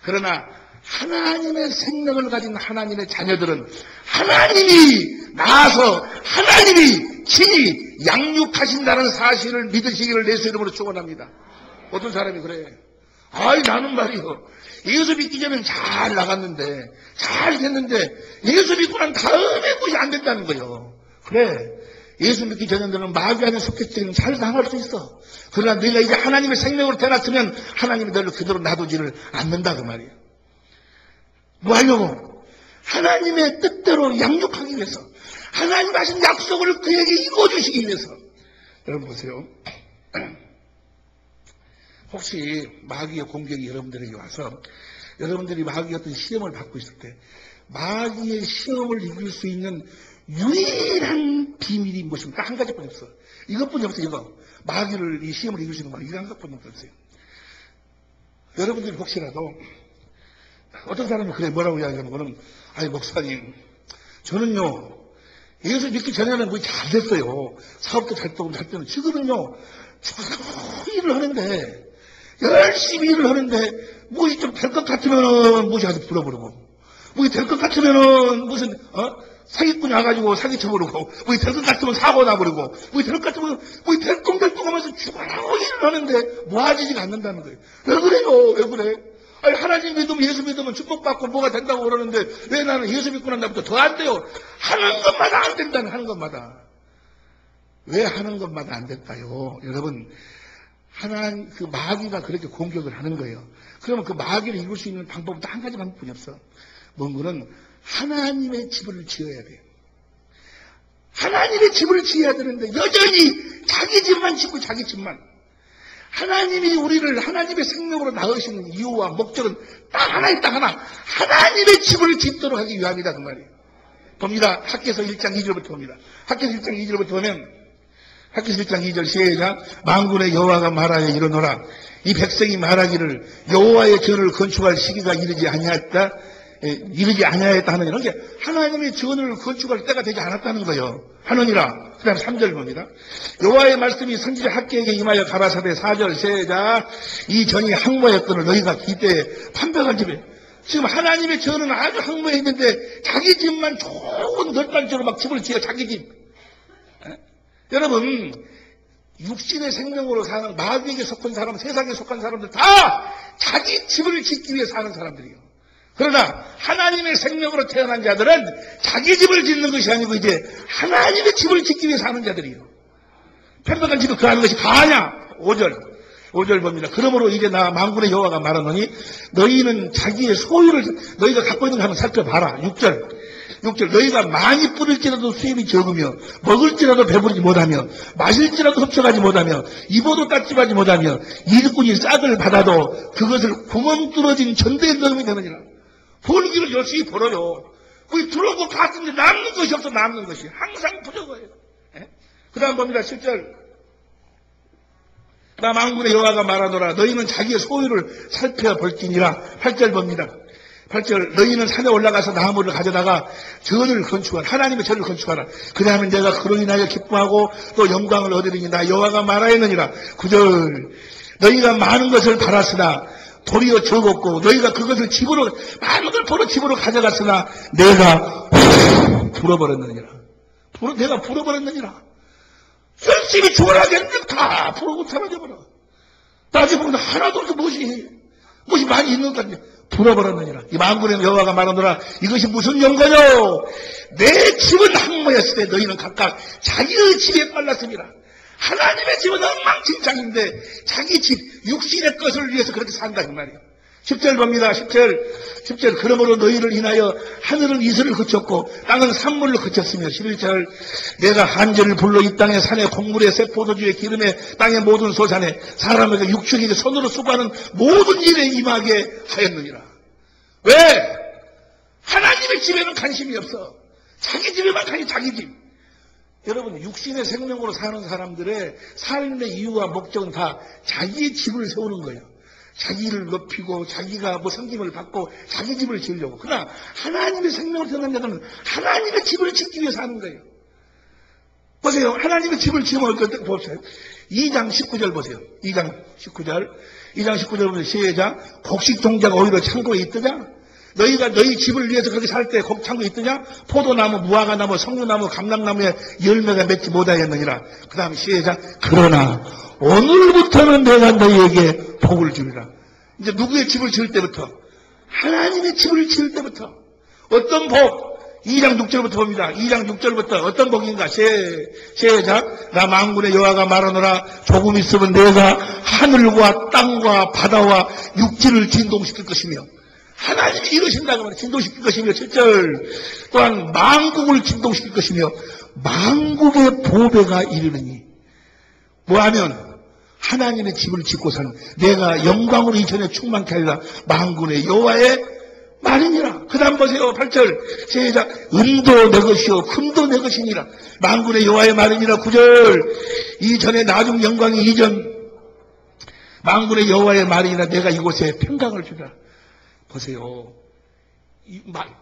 그러나 하나님의 생명을 가진 하나님의 자녀들은 하나님이 나아서 하나님이 친히 양육하신다는 사실을 믿으시기를 예수 이름으로 축원합니다. 어떤 사람이 그래. 나는 말이요. 예수 믿기 전에는 잘 나갔는데, 잘 됐는데, 예수 믿고 난 다음에 그것이 안 된다는 거예요. 그래. 예수 믿기 전에는 마귀 안에 속했으면 잘 당할 수 있어. 그러나 네가 이제 하나님의 생명으로 태어났으면 하나님이 너를 그대로 놔두지를 않는다 그 말이에요. 뭐 하려고? 하나님의 뜻대로 양육하기 위해서. 하나님 하신 약속을 그에게 이루어주시기 위해서. 여러분 보세요. 혹시 마귀의 공격이 여러분들에게 와서 여러분들이 마귀의 어떤 시험을 받고 있을 때 마귀의 시험을 이길 수 있는 유일한 비밀이 무엇입니까? 한 가지뿐이 없어. 이것뿐이 없어. 이거 마귀를 이 시험을 이길 수 있는 건 이런 것뿐이 없어요. 여러분들이 혹시라도 어떤 사람이 그래 뭐라고 이야기하는 거는 목사님 저는요 예수 믿기 전에는 거의 잘 됐어요. 사업도 잘 되고 잘 되는 지금은요 일을 하는데 열심히 일을 하는데 무엇이 좀 될 것 같으면은 무엇이 아주 불어버리고 무엇이 될 것 같으면은 무슨 사기꾼이 와가지고 사기쳐버리고 무엇이 될 것 같으면 사고 나버리고 무엇이 될 것 같으면 무엇이 될 công 하면서 죽어라고 일을 하는데 모아지지가 않는다는 거예요. 왜 그래요? 왜 그래? 하나님 믿으면 예수 믿으면 축복받고 뭐가 된다고 그러는데 왜 나는 예수 믿고 난 다음부터 더 안 돼요? 하는 것마다 안 된다는 하는 것마다. 왜 하는 것마다 안 될까요? 여러분 하나님 그 마귀가 그렇게 공격을 하는 거예요. 그러면 그 마귀를 이길 수 있는 방법은 한 가지 방법뿐이 없어. 뭔 거는 하나님의 집을 지어야 돼요. 하나님의 집을 지어야 되는데 여전히 자기 집만 짓고 자기 집만. 하나님이 우리를 하나님의 생명으로 낳으시는 이유와 목적은 딱 하나. 하나님의 집을 짓도록 하기 위함이다 그 말이에요. 봅니다. 학개서 1장 2절부터 봅니다. 학개서 1장 2절부터 보면 학기 1장 2절 시작. 만군의 여호와가 말하여 이르노라. 이 백성이 말하기를 여호와의 전을 건축할 시기가 이르지 아니하였다 하느니라. 그러니까 하나님의 전을 건축할 때가 되지 않았다는 거예요. 하느니라. 그 다음 3절 봅니다. 여호와의 말씀이 선지자 학개에게 임하여 가라사대 4절 시작. 이 전이 항모였거늘 너희가 기대에 판별한 집에. 지금 하나님의 전은 아주 항모했는데 자기 집만 좋은 덜판처럼 막 집을 지어 자기 집. 여러분, 육신의 생명으로 사는 마귀에게 속한 사람, 세상에 속한 사람들 다 자기 집을 짓기 위해 사는 사람들이에요. 그러나 하나님의 생명으로 태어난 자들은 자기 집을 짓는 것이 아니고 이제 하나님의 집을 짓기 위해 사는 자들이에요. 편박한 집을 그하는 것이 가하냐? 5절 봅니다. 그러므로 이제 나 만군의 여호와가 말하노니 너희는 자기의 소유를 너희가 갖고 있는 거 한번 살펴봐라. 6절 너희가 많이 뿌릴지라도 수입이 적으며 먹을지라도 배부르지 못하며 마실지라도 흡수하지 못하며 입어도 따집하지 못하며 일꾼이 싹을 받아도 그것을 구멍 뚫어진 전대에 넣으면 되느니라. 벌기를 열심히 벌어요. 거기 들어오고 갔는데 남는 것이 없어. 남는 것이 항상 부족해요. 그 다음 봅니다. 7절 나 만군의 여호와가 말하노라. 너희는 자기의 소유를 살펴볼지니라. 8절 봅니다. 8절 너희는 산에 올라가서 나무를 가져다가 전을 건축하라. 하나님의 전을 건축하라. 그러면 내가 그로 인하여 기뻐하고 또 영광을 얻으리니 나 여호와가 말하였느니라. 9절 너희가 많은 것을 팔았으나 도리어 적었고 너희가 그것을 집으로 많은 걸 벌어 집으로 가져갔으나 내가 불어버렸느니라. 내가 불어버렸느니라. 열심히 주어라겠는데 다 불어고 사라져버려. 나중에 보면 하나도 없어. 무엇이 많이 있는 것 같냐. 불어버렸느니라. 이 만군의 여호와가 말하노라. 이것이 무슨 연고요? 내 집은 항모였을 때 너희는 각각 자기의 집에 빨랐습니다. 하나님의 집은 엉망진창인데 자기 집 육신의 것을 위해서 그렇게 산다 그 말이에요. 10절 봅니다. 10절 그러므로 너희를 인하여 하늘은 이슬을 그쳤고 땅은 산물을 그쳤으며 11절 내가 한절을 불러 이 땅의 산에 곡물에 새 포도주의 기름에 땅의 모든 소산에 사람에게 육축에게 손으로 수고하는 모든 일에 임하게 하였느니라. 왜? 하나님의 집에는 관심이 없어. 자기 집에만 관심. 자기 집. 여러분, 육신의 생명으로 사는 사람들의 삶의 이유와 목적은 다 자기의 집을 세우는 거예요. 자기를 높이고 자기가 섬김을 받고 자기 집을 지으려고. 그러나 하나님의 생명을 태어난 자들은 하나님의 집을 짓기 위해 사는 거예요. 보세요. 하나님의 집을 지으면 어떨까 보세요. 2장 19절 보세요. 2장 19절 보면 시작. 곡식 종자가 오히려 창고에 있더냐? 너희가 너희 집을 위해서 그렇게 살 때 곡창고에 있더냐? 포도나무, 무화과나무, 석류나무, 감람나무에 열매가 맺지 못하였느니라. 그 다음 시작. 그러나 오늘부터는 내가 너희에게 복을 주리라. 이제 누구의 집을 지을 때부터? 하나님의 집을 지을 때부터. 어떤 복? 2장 6절부터 봅니다. 2장 6절부터 어떤 복인가? 시작. 나 만군의 여호와가 말하노라. 조금 있으면 내가 하늘과 땅과 바다와 육지를 진동시킬 것이며 하나님이 이루신다고 하면 진동시킬 것이며 7절 또한 만국을 진동시킬 것이며 만국의 보배가 이르느니 뭐하면 하나님의 집을 짓고 사는 내가 영광으로 이전에 충만케 하리라. 만군의 여호와의 말이니라. 그 다음 보세요. 8절 시작. 은도 내 것이요 금도 내 것이니라. 만군의 여호와의 말이니라. 9절 이전에 나중 영광이 이전 만군의 여호와의 말이니라. 내가 이곳에 평강을 주리라. 보세요.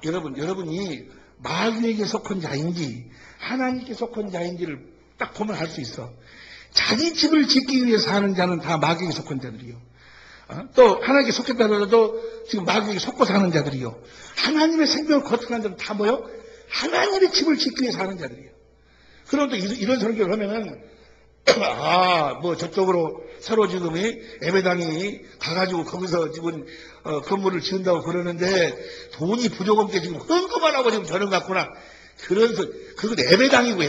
여러분이 마귀에게 속한 자인지 하나님께 속한 자인지를 딱 보면 알 수 있어. 자기 집을 짓기 위해 사는 자는 다 마귀에게 속한 자들이요. 또 하나님께 속했다 하더라도 지금 마귀에게 속고 사는 자들이요. 하나님의 생명을 거듭한 자는 다 뭐요? 하나님의 집을 짓기 위해 사는 자들이요. 그럼 또 이런 설교를 하면은 저쪽으로 서로 지금 예배당이 가가지고 거기서 지금 건물을 지은다고 그러는데 돈이 부족 없게 지금 헌금만 하고 지금 저런 같구나. 그건 예배당이고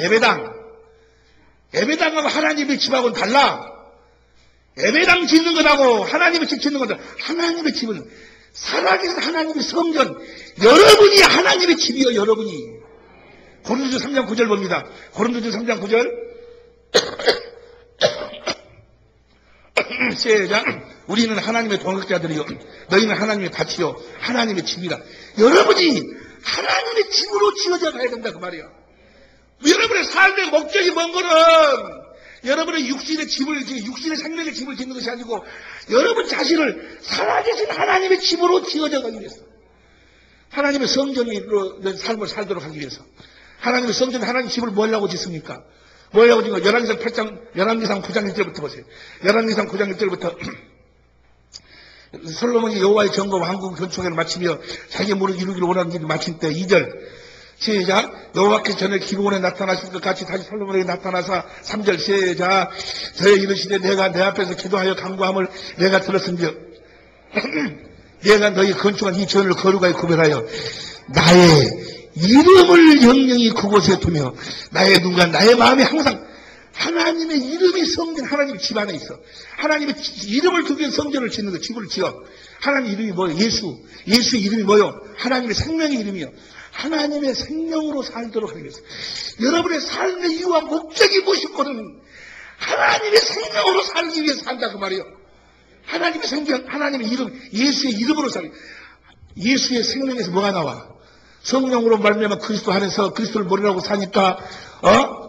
예배당하고 하나님의 집하고는 달라. 예배당 짓는 것하고 하나님의 집 짓는 것은 하나님의 집은 살아계신 하나님의 성전. 여러분이 하나님의 집이요. 여러분이. 고린도전서 3장 9절 봅니다. 고린도전서 3장 9절 시작. 우리는 하나님의 동역자들이요 너희는 하나님의 밭이요 하나님의 집이라. 여러분이 하나님의 집으로 지어져 가야 된다 그 말이야. 여러분의 삶의 목적이 뭔 거는 여러분의 육신의 생명의 집을 짓는 것이 아니고 여러분 자신을 살아계신 하나님의 집으로 지어져 가기 위해서, 하나님의 성전으로 삶을 살도록 하기 위해서. 하나님의 성전, 하나님 집을 뭐 하려고 짓습니까? 뭐 하려고 짓는 거예요? 열왕기상 9장 1절부터 보세요. 열왕기상 9장 1절부터 솔로몬이 여호와의 정거와 한국 건축을 마치며 자기 무릇 이루기를 원하는 일을 마친 때 2절 시작. 여호와께서 전에 기브온에 나타나신 것 같이 다시 솔로몬에게 나타나사 3절 시작. 저의 이르시되 내가 내 앞에서 기도하여 간구함을 내가 들었은즉 내가 너희 건축한 이 전을 거룩하게 구별하여 나의 이름을 영영히 그곳에 두며 나의 눈과 나의 마음이 항상 하나님의 이름이 성전, 하나님의 집 안에 있어. 하나님의 이름을 두기 위해 성전을 짓는 거, 집을 지어. 하나님의 이름이 뭐예요? 예수. 예수의 이름이 뭐예요? 하나님의 생명의 이름이요. 하나님의 생명으로 살도록 하기 위해서. 여러분의 삶의 이유와 목적이 무엇이거든? 하나님의 생명으로 살기 위해서 산다 그 말이에요. 하나님의 생명, 하나님의 이름, 예수의 이름으로 살기. 예수의 생명에서 뭐가 나와? 성령으로 말미암아 그리스도 안에서 그리스도를 머리라고 사니까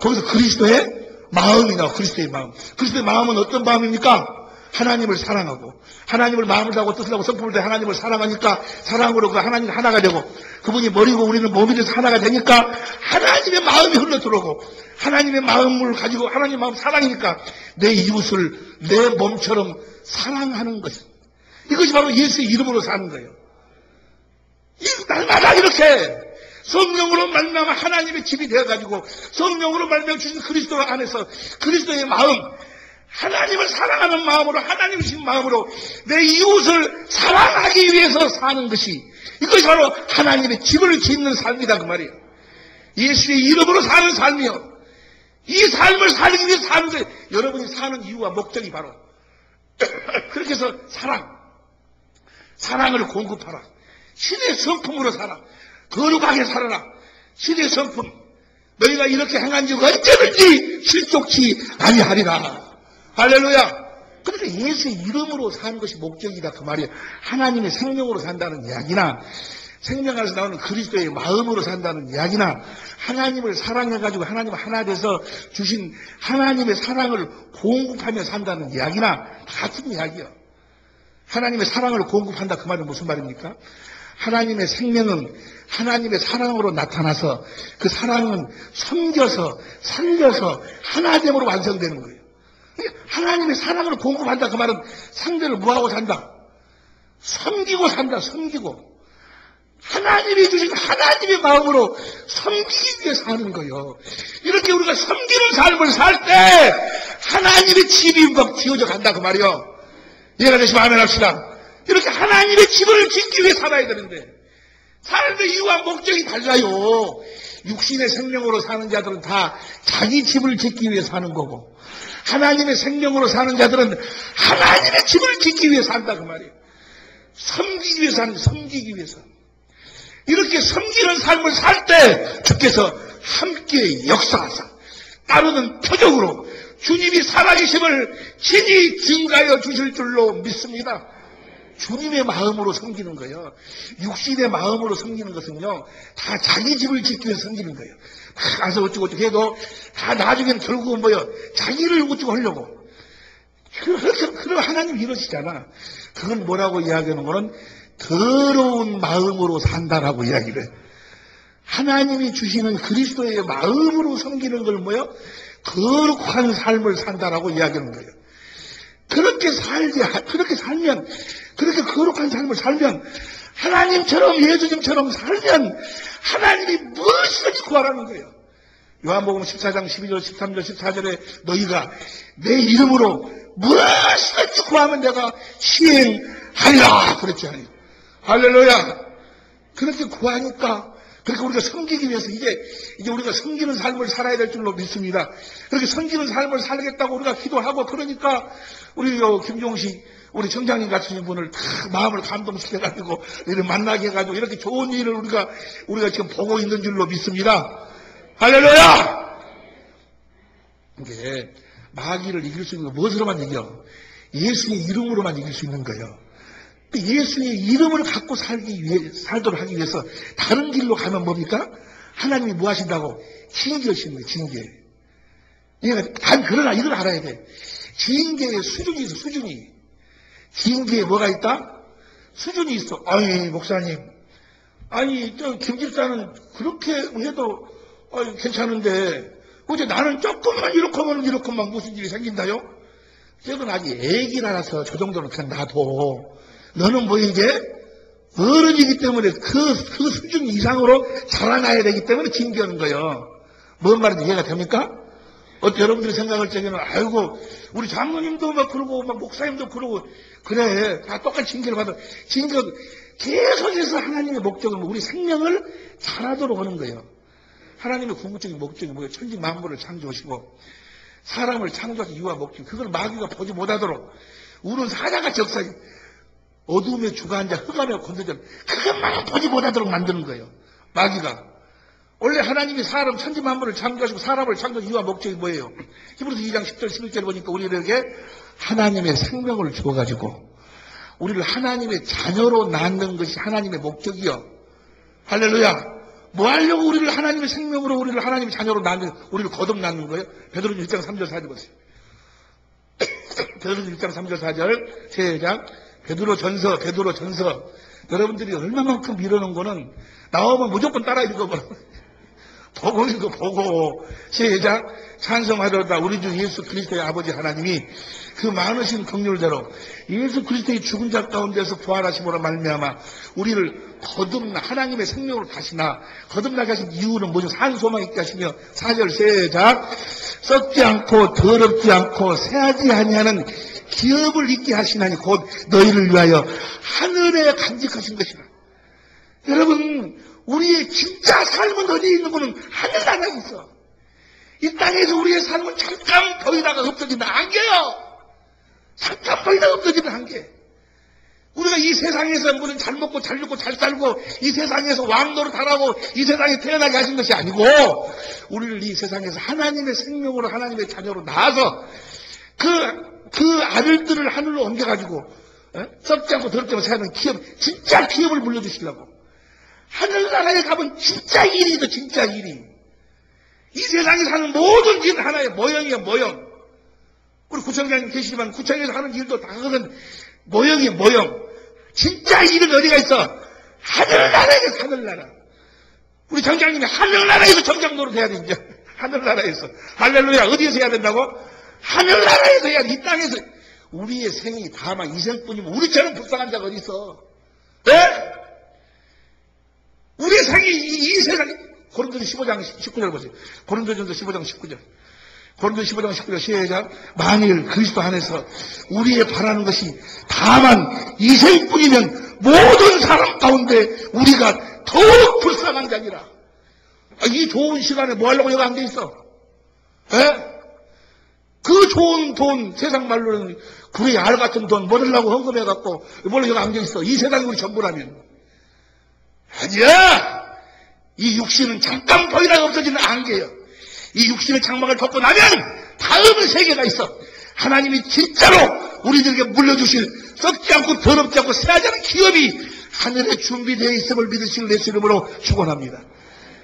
거기서 그리스도의 마음이 나와. 그리스도의 마음. 그리스도의 마음은 어떤 마음입니까? 하나님을 사랑하고 하나님을 마음을 다하고 뜻을 하고 성품을 다해 하나님을 사랑하니까 사랑으로 그 하나님 하나가 되고 그분이 머리고 우리는 몸이 돼서 하나가 되니까 하나님의 마음이 흘러 들어오고 하나님의 마음을 가지고 하나님의 마음 사랑이니까 내 이웃을 내 몸처럼 사랑하는 것. 이것이 바로 예수의 이름으로 사는 거예요. 날마다 이렇게 성령으로 말미암아 하나님의 집이 되어가지고 성령으로 말미암아 주신 그리스도 안에서 그리스도의 마음, 하나님을 사랑하는 마음으로 하나님을 주신 마음으로 내 이웃을 사랑하기 위해서 사는 것이 이것이 바로 하나님의 집을 짓는 삶이다 그 말이에요. 예수의 이름으로 사는 삶이요. 이 삶을 살기 위해서 사는 거예요. 여러분이 사는 이유와 목적이 바로 그렇게 해서 사랑을 공급하라. 신의 성품으로 살아. 거룩하게 살아라. 신의 성품. 너희가 이렇게 행한 적 언제든지 실족치 아니하리라. 할렐루야. 그러니까 예수의 이름으로 사는 것이 목적이다 그 말이에요. 하나님의 생명으로 산다는 이야기나 생명 안에서 나오는 그리스도의 마음으로 산다는 이야기나 하나님을 사랑해가지고 하나님을 하나 돼서 주신 하나님의 사랑을 공급하며 산다는 이야기나 같은 이야기예요. 하나님의 사랑을 공급한다 그 말은 무슨 말입니까? 하나님의 생명은 하나님의 사랑으로 나타나서 그 사랑은 섬겨서 살려서 하나됨으로 완성되는 거예요. 하나님의 사랑을 공급한다 그 말은 상대를 뭐하고 산다? 섬기고 산다. 섬기고 하나님이 주신 하나님의 마음으로 섬기기 위해 사는 거예요. 이렇게 우리가 섬기는 삶을 살 때 하나님의 집이 막 지어져 간다 그 말이에요. 이해가 되시면 아멘 합시다. 이렇게 하나님의 집을 짓기 위해 살아야 되는데 삶의 이유와 목적이 달라요. 육신의 생명으로 사는 자들은 다 자기 집을 짓기 위해 사는 거고 하나님의 생명으로 사는 자들은 하나님의 집을 짓기 위해 산다 그 말이에요. 섬기기 위해서 하는 섬기기 위해서. 이렇게 섬기는 삶을 살 때 주께서 함께 역사하사 따르는 표적으로 주님이 살아계심을 친히 증가하여 주실 줄로 믿습니다. 주님의 마음으로 섬기는 거예요. 육신의 마음으로 섬기는 것은요, 다 자기 집을 짓기 위해 섬기는 거예요. 막 가서 어쩌고저쩌고 해도 다 나중에는 결국은 뭐예요? 자기를 어쩌고 하려고. 그럼 하나님 이러시잖아. 그건 뭐라고 이야기하는 거는 더러운 마음으로 산다라고 이야기를 해. 하나님이 주시는 그리스도의 마음으로 섬기는 걸 뭐예요? 거룩한 삶을 산다라고 이야기하는 거예요. 그렇게 살면, 그렇게 거룩한 삶을 살면, 하나님처럼, 예수님처럼 살면, 하나님이 무엇이든지 구하라는 거예요. 요한복음 14장 12절, 13절, 14절에 너희가 내 이름으로 무엇이든지 구하면 내가 시행하리라. 그랬지 않아요. 할렐루야. 그렇게 구하니까, 그렇게 우리가 섬기기 위해서 이제 우리가 섬기는 삶을 살아야 될 줄로 믿습니다. 그렇게 섬기는 삶을 살겠다고 우리가 기도하고 그러니까 우리 김종식 우리 청장님 같은 분을 다 마음을 감동시켜가지고 이를 만나게 해가지고 이렇게 좋은 일을 우리가 지금 보고 있는 줄로 믿습니다. 할렐루야. 이게 마귀를 이길 수 있는 건 무엇으로만 이겨? 예수의 이름으로만 이길 수 있는 거예요. 예수의 이름을 갖고 살도록 하기 위해서 다른 길로 가면 뭡니까? 하나님이 뭐 하신다고? 징계하시는 거예요, 징계. 단 그러나 이걸 알아야 돼. 징계의 수준이 있어, 수준이. 징계에 뭐가 있다? 수준이 있어. 아니, 목사님. 아니, 김 집사는 그렇게 해도, 괜찮은데, 어제 나는 조금만 이렇게만 무슨 일이 생긴다요? 쟤는 아직 애기라서 저 정도는 그냥 놔둬. 너는 뭐 이제, 어른이기 때문에 그 수준 이상으로 자라나야 되기 때문에 징계하는 거예요. 뭔 말인지 이해가 됩니까? 여러분들이 생각할 적에는, 아이고, 우리 장로님도 막 그러고, 막 목사님도 그러고, 그래. 다 똑같이 징계를 받아. 계속해서 하나님의 목적은 우리 생명을 자라도록 하는 거예요. 하나님의 궁극적인 목적이 뭐예요? 천지 만물을 창조하시고, 사람을 창조하신 이유와 목적, 그걸 마귀가 보지 못하도록, 우는 사자가 적사지, 어둠의 주관자, 흑암의 권세자, 그것만 보지 못하도록 만드는 거예요. 마귀가. 원래 하나님이 사람, 천지 만물을 창조하시고 사람을 창조한 이유와 목적이 뭐예요? 히브리서 2장 10절, 11절 보니까 우리에게 하나님의 생명을 주어가지고 우리를 하나님의 자녀로 낳는 것이 하나님의 목적이요. 할렐루야. 뭐 하려고 우리를 하나님의 생명으로 우리를 하나님의 자녀로 낳는, 우리를 거듭 낳는 거예요? 베드로전 1장 3절 4절 보세요. 베드로전 1장 3절 4절 시작. 베드로전서. 여러분들이 얼마만큼 미루는 거는 나오면 무조건 따라 읽어봐. 보고 시작. 찬송하려다 우리 주 예수 그리스도의 아버지 하나님이 그 많으신 긍휼대로 예수 그리스도의 죽은 자 가운데서 부활하심으로 말미암아 우리를 하나님의 생명으로 다시나 거듭나게 하신 이유는 뭐죠? 산 소망 있게 하시며 4절 시작. 썩지 않고 더럽지 않고 새하지 아니하는 기업을 있게 하시나니 곧 너희를 위하여 하늘에 간직하신 것이라. 여러분, 우리의 진짜 삶은 어디에 있는 거는 하늘나라에 있어. 이 땅에서 우리의 삶은 잠깐 보이다가 없어진다. 한계요. 잠깐 보이다가 없어지는 한계. 우리가 이 세상에서 우리는 잘 먹고 잘 죽고 잘 살고 이 세상에서 왕노릇 하라고 이 세상에 태어나게 하신 것이 아니고 우리를 이 세상에서 하나님의 생명으로 하나님의 자녀로 낳아서 그 아들들을 하늘로 옮겨가지고 썩지 않고 더럽지 않고 사는 기업, 진짜 기업을 물려주시려고. 하늘나라에 가면 진짜 일이 있어, 진짜 일이. 이 세상에 사는 모든 일 하나의 모형이야, 모형. 우리 구청장님 계시지만 구청에서 하는 일도 다 그건 모형이야, 모형. 진짜 일은 어디가 있어? 하늘나라에 있어, 하늘나라. 우리 정장님이 하늘나라에서 정장 노릇 해야 돼, 이제. 하늘나라에서. 할렐루야, 어디에서 해야 된다고? 하늘나라에서 해야 돼, 이 땅에서. 우리의 생이 다만 이 생뿐이면 우리처럼 불쌍한 자가 어디 있어? 네? 우리의 생이 이 세상에. 고린도전 15장 19절 보세요. 고린도전서 15장 19절. 고린도전 15장 19절 시작. 만일 그리스도 안에서 우리의 바라는 것이 다만 이 생뿐이면 모든 사람 가운데 우리가 더욱 불쌍한 자니라. 이 좋은 시간에 뭐 하려고 여기 앉아 있어? 에? 그 좋은 돈, 세상 말로는 구레 알 같은 돈 뭐하려고 헌금해갖고 뭘로 여기 앉아 있어? 이 세상이 우리 전부라면. 아니야! 이 육신은 잠깐 보이다가 없어지는 안개예요. 이 육신의 장막을 덮고 나면 다음 세계가 있어. 하나님이 진짜로 우리들에게 물려주실 썩지 않고 더럽지 않고 새하지 않은 기업이 하늘에 준비되어 있음을 믿으시는 예수 이름으로 축원합니다.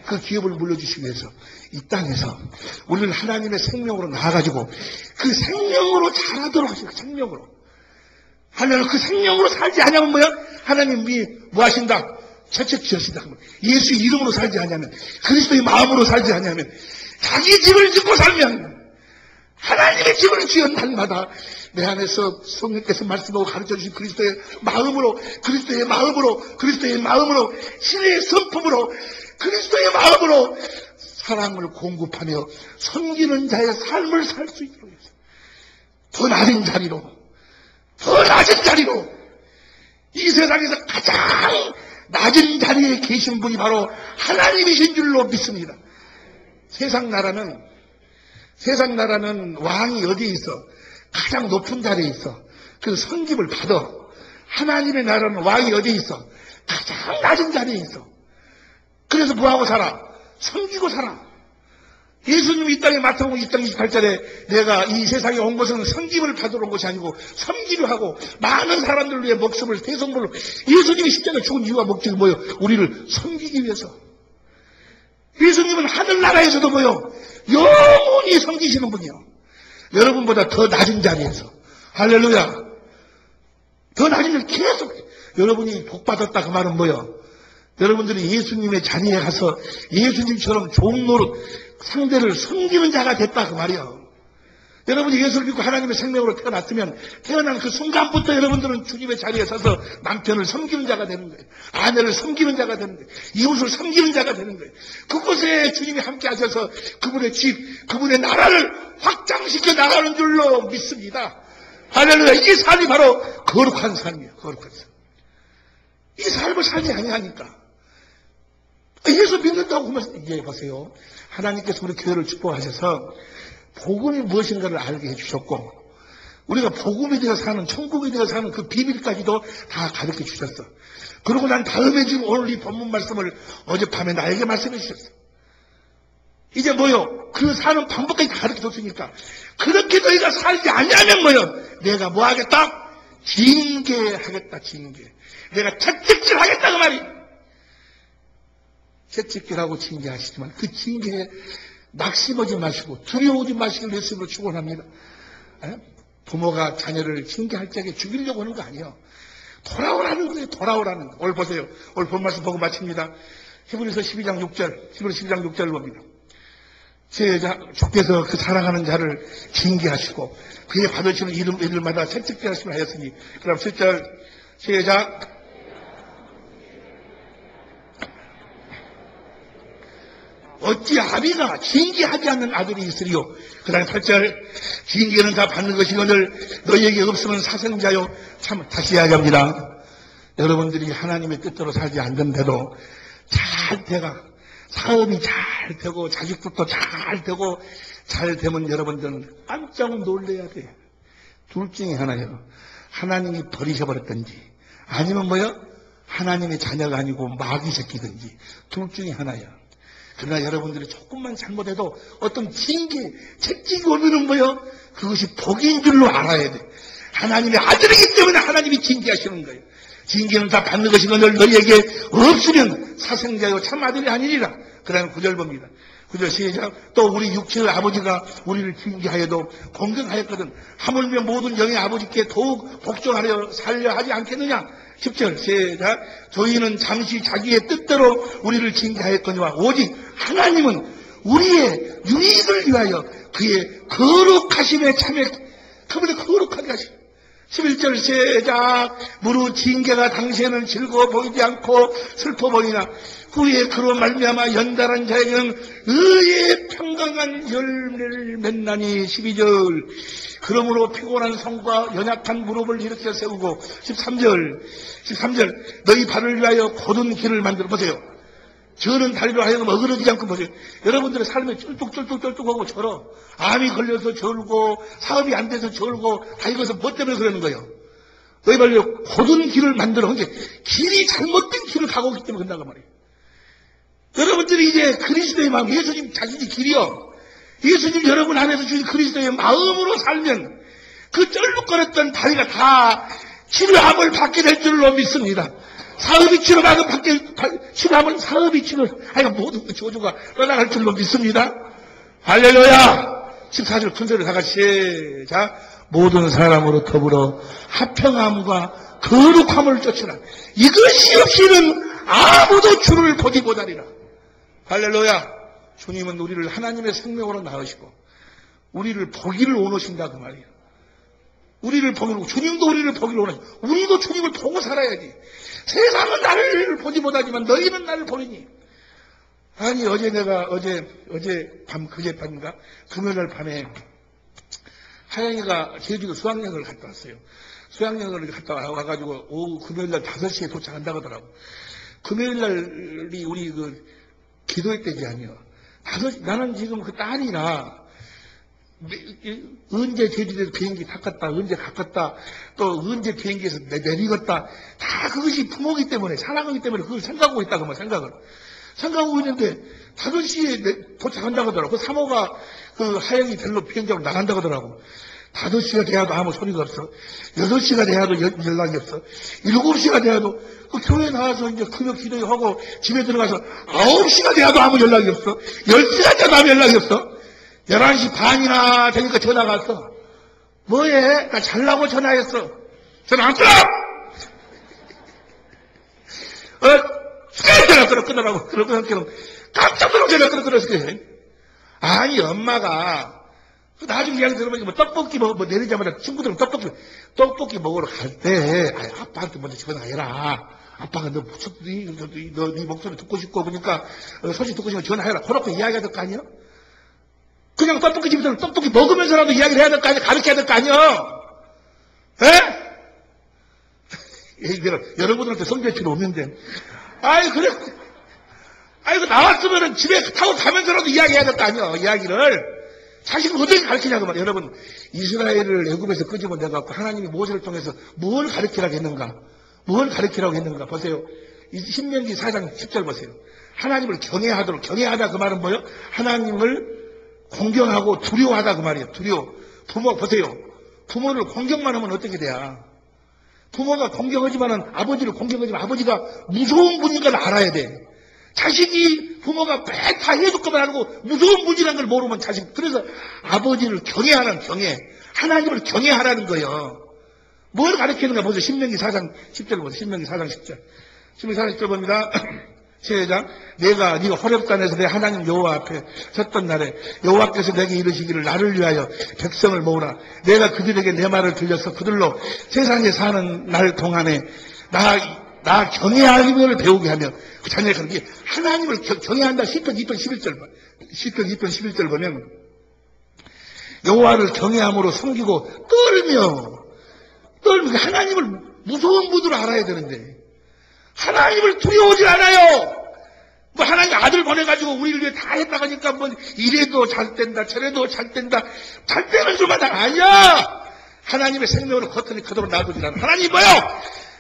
그 기업을 물려주시기 위해서 이 땅에서 우리를 하나님의 생명으로 낳아가지고 그 생명으로 자라도록 하시고 생명으로. 하나님 그 생명으로 살지 않으면 뭐야? 하나님이 뭐 하신다? 채찍 지으신다. 예수 이름으로 살지 않으면, 그리스도의 마음으로 살지 않으면, 자기 집을 짓고 살면, 하나님의 집을 지은 날마다 내 안에서 성령께서 말씀하고 가르쳐 주신 그리스도의 마음으로, 신의 성품으로, 그리스도의 마음으로 사랑을 공급하며 섬기는 자의 삶을 살 수 있도록 해서 더 낮은 자리로 이 세상에서 가장 낮은 자리에 계신 분이 바로 하나님이신 줄로 믿습니다. 세상 나라는 왕이 어디에 있어? 가장 높은 자리에 있어. 그 섬김을 받아. 하나님의 나라는 왕이 어디에 있어? 가장 낮은 자리에 있어. 그래서 뭐하고 살아? 섬기고 살아. 예수님이 이 땅에 마태복음 2장 28절에 내가 이 세상에 온 것은 섬김을 받으러 온 것이 아니고 섬기려 하고 많은 사람들 위해 목숨을 대성물로. 예수님이 십자가에 죽은 이유와 목적이 뭐예요? 우리를 섬기기 위해서. 예수님은 하늘나라에서도 뭐예요? 영원히 섬기시는 분이요. 여러분보다 더 낮은 자리에서. 할렐루야. 더 낮은 자리 계속. 여러분이 복받았다 그 말은 뭐요? 여러분들이 예수님의 자리에 가서 예수님처럼 좋은 노릇, 상대를 섬기는 자가 됐다 그 말이요. 여러분이 예수를 믿고 하나님의 생명으로 태어났으면 태어난 그 순간부터 여러분들은 주님의 자리에 서서 남편을 섬기는 자가 되는 거예요. 아내를 섬기는 자가 되는 거예요. 이웃을 섬기는 자가 되는 거예요. 그곳에 주님이 함께 하셔서 그분의 집, 그분의 나라를 확장시켜 나가는 줄로 믿습니다. 할렐루야. 이 삶이 바로 거룩한 삶이에요. 거룩한 삶. 이 삶을 살지 아니하니까. 예수 믿는다고 하면 이제 보세요. 하나님께서 우리 교회를 축복하셔서 복음이 무엇인가를 알게 해주셨고 우리가 복음에 대해 사는 천국에 대해 사는 그 비밀까지도 다 가르쳐 주셨어. 그러고 난 다음에 지금 오늘 이 본문 말씀을 어젯밤에 나에게 말씀해 주셨어. 이제 뭐요? 그 사는 방법까지 가르쳐 줬으니까 그렇게 너희가 살지 아니하면 뭐요? 내가 뭐 하겠다? 징계하겠다. 징계. 내가 채찍질 하겠다 그 말이. 채찍질하고 징계하시지만 그 징계에 낙심하지 마시고 두려워하지 마시길 예수님으로 축원합니다. 부모가 자녀를 징계할 적에 죽이려고 하는 거 아니에요. 돌아오라는 거예요. 돌아오라는 거. 오늘 보세요. 오늘 본 말씀 보고 마칩니다. 히브리서 12장 6절. 히브리 12장 6절을 봅니다. 주께서 그 사랑하는 자를 징계하시고 그의 받으시는 이름마다 채찍질하심을 하였으니. 그럼 7절 시작. 어찌 아비가 징계하지 않는 아들이 있으리요. 그 다음에 8절 징계는 다 받는 것이거늘 너희에게 없으면 사생자요. 참 다시 이야기합니다. 여러분들이 하나님의 뜻대로 살지 않는데도 잘 돼가 사업이 잘 되고 자식들도 잘 되고 잘 되면 여러분들은 깜짝 놀래야 돼. 둘 중에 하나예요. 하나님이 버리셔버렸든지 아니면 뭐요? 하나님의 자녀가 아니고 마귀 새끼든지 둘 중에 하나야. 그러나 여러분들이 조금만 잘못해도 어떤 징계, 채찍이 오면은 뭐요? 그것이 복인 줄로 알아야 돼. 하나님의 아들이기 때문에 하나님이 징계하시는 거예요. 징계는 다 받는 것이거늘 너희에게 없으면 사생자요 참 아들이 아니리라. 그 다음에 9절 봅니다. 9절 시작. 또 우리 육체의 아버지가 우리를 징계하여도 공경하였거든 하물며 모든 영의 아버지께 더욱 복종하려 살려 하지 않겠느냐. 10절 시작. 저희는 잠시 자기의 뜻대로 우리를 징계하였거니와 오직 하나님은 우리의 유익을 위하여 그의 거룩하심에 참여 그분의 거룩하게 하심. 11절 시작. 무릇 징계가 당시에는 즐거워 보이지 않고 슬퍼 보이나 후에 그로 말미암아 연달한 자에게는 의의 평강한 열매를 맺나니. 12절 그러므로 피곤한 손과 연약한 무릎을 일으켜 세우고. 13절 너희 발을 위하여 곧은 길을 만들어 보세요. 저는 다리로 하여금 어그러지지 않고 보세요. 여러분들의 삶에 쫄뚝쫄뚝하고 절어. 암이 걸려서 절고 사업이 안 돼서 절고 다 이것은 뭐 때문에 그러는 거예요? 너희 발로 곧은 길을 만들어. 그게 길이 잘못된 길을 가고 있기 때문에 그런다고 말이에요. 여러분들이 이제 그리스도의 마음, 예수님 자신이 길이요. 예수님 여러분 안에서 주신 그리스도의 마음으로 살면 그 쩔룩거렸던 다리가 다 치료함을 받게 될 줄로 믿습니다. 사업이 치료함을 사업이 하여간 모든 조주가 떠나갈 줄로 믿습니다. 할렐루야. 14절 큰소리를 다 같이 시작. 모든 사람으로 더불어 화평함과 거룩함을 쫓으라. 이것이 없이는 아무도 주를 보지 못하리라. 할렐루야. 주님은 우리를 하나님의 생명으로 낳으시고 우리를 보기를 원하신다 그 말이에요. 우리를 보기로, 주님도 우리를 보기를 원하시고 우리도 주님을 보고 살아야지. 세상은 나를 보지 못하지만 너희는 나를 보리니. 아니 그제밤인가 금요일날 밤에 하영이가 제주도 수학여행을 갔다 왔어요. 수학여행을 갔다 와가지고 오후 금요일날 5시에 도착한다고 하더라고. 금요일날이 우리 기도회 때지 아니요. 나는 지금 그 딸이라 언제 제주도에서 비행기 탔겠다, 언제 갔겠다, 또 언제 비행기에서 내리겠다, 다 그것이 부모기 때문에, 사랑하기 때문에 그걸 생각하고 있다고 생각하고 있는데 5시에 도착한다고 하더라고. 그 사모가 그 하영이 델로 비행장으로 나간다고 하더라고. 5시가 돼야도 아무 소리가 없어. 6시가 돼야도 연락이 없어. 7시가 돼야도 그 교회 나와서 이제 금요 기도하고 집에 들어가서 9시가 돼야도 아무 연락이 없어. 10시가 돼야도 아무 연락이 없어. 11시 반이나 되니까 전화가 왔어. 뭐해? 나 잘라고 전화했어. 전화 안 끊어! 끊으라고. 그러고 깜짝 놀라서 끊었어. 아니, 엄마가, 나중에 이야기 들어보니까 떡볶이 내리자마자 친구들은 떡볶이 먹으러 갈 때, 아빠한테 먼저 전화해라. 아빠가 너 네 목소리 듣고 싶고, 그러니까, 소식 듣고 싶으면 전화해라. 그렇게 이야기해야 될 거 아니야? 그냥 떡볶이 집에서는 떡볶이 먹으면서라도 이야기를 해야 될 거 아니야? 가르쳐야 될 거 아니야? 여러분들한테 성질 필요 없는데. 그래. 나왔으면은 집에 타고 가면서라도 이야기해야 될 거 아니야, 이야기를. 자식을 어떻게 가르치냐고 말이야. 여러분, 이스라엘을 애굽에서 끄집어내갖고 하나님이 모세를 통해서 뭘 가르치라고 했는가? 보세요. 신명기 4장 10절 보세요. 하나님을 경외하다 그 말은 뭐예요? 하나님을 공경하고 두려워하다 그 말이에요. 부모 보세요. 부모를 공경만 하면 어떻게 돼야? 부모가 공경하지만은 아버지를 공경하지만 아버지가 무서운 분인 걸 알아야 돼. 자식이 부모가 매 다 해줄 것만 알고 무서운 분이라는 걸 모르면 자식. 그래서 아버지를 경외하라는 경외. 하나님을 경외하라는 거예요. 뭘 가르치는가 보세요. 신명기 4장 10절 보세요. 신명기 4장 10절. 신명기 4장 10절 봅니다. 시작. 네가 호렙산에서 내 하나님 여호와 앞에 섰던 날에 여호와께서 내게 이르시기를 나를 위하여 백성을 모으라. 내가 그들에게 내 말을 들려서 그들로 세상에 사는 날 동안에 나 경외하기를 배우게 하며 그 자녀가 그렇게 하나님을 경외한다. 시편 2편 11절 보면 여호와를 경외함으로 섬기고 떨며 하나님을 무서운 분으로 알아야 되는데 하나님을 두려워하지 않아요. 하나님 아들 보내가지고 우리를 위해 다 했다고 하니까 이래도 잘 된다 저래도 잘 된다. 잘 되는 줄만 다 아니야. 하나님의 생명으로 겉으니 그대로 놔두지 않아. 하나님 뭐요?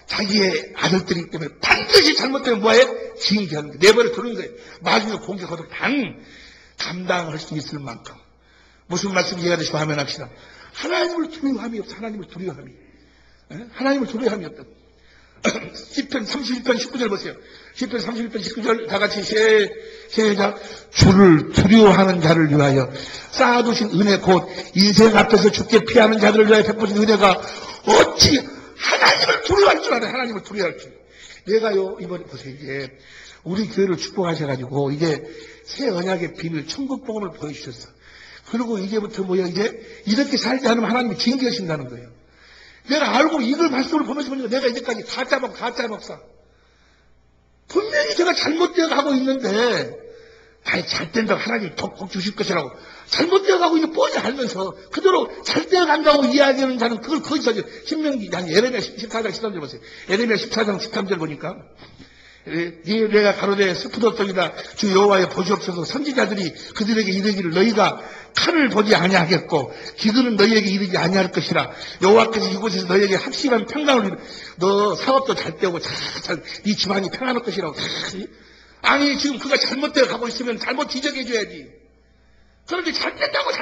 자기의 아들들이기 때문에 반드시 잘못되면 뭐해? 징계하는 거예요. 내버려 두는 거예요. 마지막 공격하도 감당할 수 있을 만큼. 무슨 말씀 이해가 되시고 하면 합시다. 하나님을 두려워함이 없어. 하나님을 두려워함이 없다. 시편 31편 19절 보세요. 시편 31편 19절 다 같이 시작. 주를 두려워하는 자를 위하여 쌓아두신 은혜 곧 인생 앞에서 죽게 피하는 자들을 위하여 베푸신 은혜가 어찌 하나님을 두려워할 줄 알아요. 하나님을 두려워할 줄. 내가요 이번에 보세요. 이제 우리 교회를 축복하셔가지고 이게 새 언약의 비밀 천국 복음을 보여주셨어. 그리고 이제부터 이제 이렇게 살지 않으면 하나님이 징계하신다는 거예요. 내가 알고 이걸 말씀을 보면서 보니까 내가 이제까지 가짜 목사. 분명히 제가 잘못되어 가고 있는데, 잘 된다고 하나님 복 주실 것이라고. 잘못되어 가고 있는 뻔히 알면서, 그대로 잘 되어 간다고 이야기하는 자는 그걸 거기서 신명기, 예레미야 14장 13절 보세요. 예레미야 14장 13절 보니까, 내가 가로되 스푸더떡이다 주 여호와의 보시옵소서. 선지자들이 그들에게 이르기를 너희가 칼을 보지 아니하겠고 기근은 너희에게 이르지 아니할 것이라. 여호와께서 이곳에서 너희에게 확실한 평강을 이루. 너 사업도 잘 되고 네 집안이 평안할 것이라고. 아니 지금 그가 잘못되어 가고 있으면 잘못 지적해 줘야지. 그런데 잘 된다고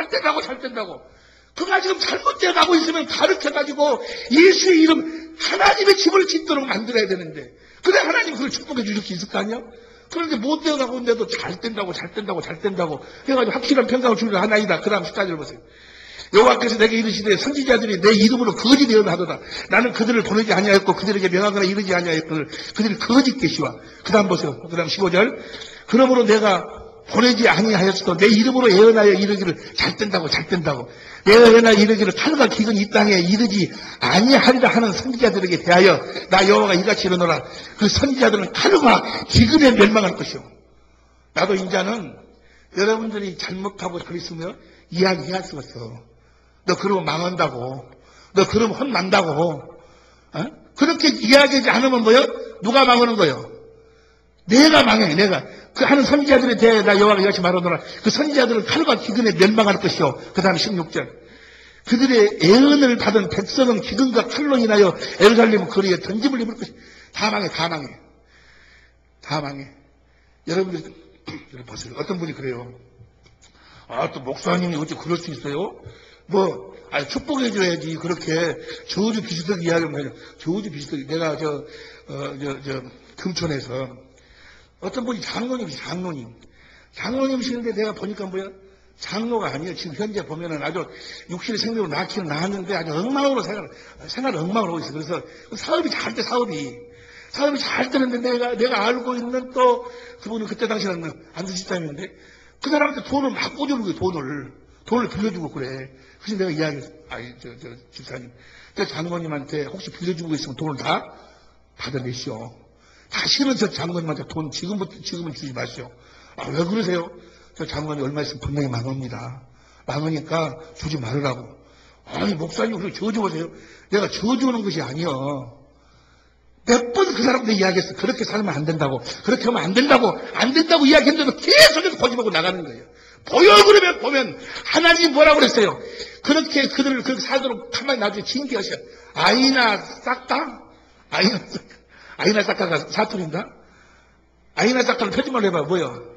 그가 지금 잘못되어 가고 있으면 가르쳐가지고 예수의 이름 하나님의 집을 짓도록 만들어야 되는데, 그래 하나님 그걸 축복해 주실 수 있을 거 아니야? 그런데 못 되어 가고 있는데도 잘 된다고 해가지고 확실한 평강을 주는 하나이다. 그 다음 14절 보세요. 여호와께서 내게 이르시되 선지자들이 내 이름으로 거짓 예언하도다. 나는 그들을 보내지 아니하였고 그들에게 명하거나 이르지 아니하였거늘 그들이 거짓 계시와. 그 다음 보세요. 그 다음 15절. 그러므로 내가 보내지 아니하였어도 내 이름으로 예언하여 이르기를 잘 된다고 내가 예언하여 이르기를 칼과 기근이 이 땅에 이르지 아니하리라 하는 선지자들에게 대하여 나 여호와가 이같이 이르노라. 그 선지자들은 칼과 기근에 멸망할 것이요. 나도 인자는 여러분들이 잘못하고 그랬으면 이야기해야 수가 없어. 너 그러면 망한다고. 너 그러면 혼난다고. 그렇게 이야기하지 않으면 뭐요? 누가 망하는 거요? 내가 망해. 내가 그 하는 선지자들에 대해 나 여호와가 이같이 말하노라. 그 선지자들은 칼과 기근에 멸망할 것이요. 그 다음 16절. 그들의 예언을 받은 백성은 기근과 칼로 인하여 예루살렘 거리에 던짐을 입을 것이요. 다 망해. 여러분들 보세요. 어떤 분이 그래요. 또 목사님이 어찌 그럴 수 있어요? 축복해줘야지. 그렇게 저주 비슷하게 이야기하면 해요. 저주 비슷하게. 내가 금천에서 어떤 분이 장로님이시는데 내가 보니까 장로가 아니에요. 지금 현재 보면은 아주 육신의 생명으로 낳기는 낳았는데 아주 엉망으로 생활을 엉망으로 하고 있어요. 그래서 사업이 잘 돼, 사업이 잘 되는데 내가 알고 있는 또 그분은 그때 당시에는 안수집사님인데 그 사람한테 돈을 막 꽂아주는 거예요. 돈을 빌려주고 그래. 그래서 내가 이야기했어. 집사님. 저 장로님한테 혹시 빌려주고 있으면 돈을 다 받아내시오. 다시는 저 장로님한테 돈 지금은 주지 마시오. 왜 그러세요? 저 장로님이 얼마 있으면 분명히 망합니다. 망하니까 주지 말으라고. 아니, 목사님, 그렇게 저주하세요? 내가 저주하는 것이 아니여. 몇 번 그 사람한테 이야기했어. 그렇게 살면 안 된다고. 그렇게 하면 안 된다고 이야기했는데도 계속해서 거짓말하고 나가는 거예요. 그러면 보면 하나님이 뭐라고 그랬어요? 그렇게 그들을 그렇게 살도록 가만히 나중에 징계하셔. 아이나 싹다가 사투리인가? 아이나 싹다를 표준말로 해봐. 뭐야?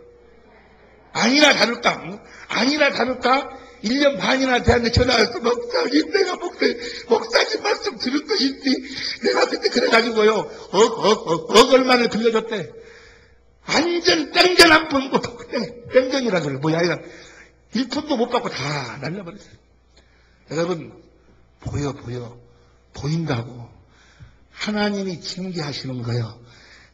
아니나 다를까? 응? 아니나 다를까? 1년 반이나 되었는데 전화해서 목사님, 내가 목사님 말씀 들을 것인지 내가 그때 그래가지고요. 얼마를 빌려줬대. 완전 땡전 한 푼, 땡전이라 그래. 뭐야, 이거 1푼도 못 받고 다 날려버렸어요. 여러분, 보인다고. 하나님이 징계하시는 거예요.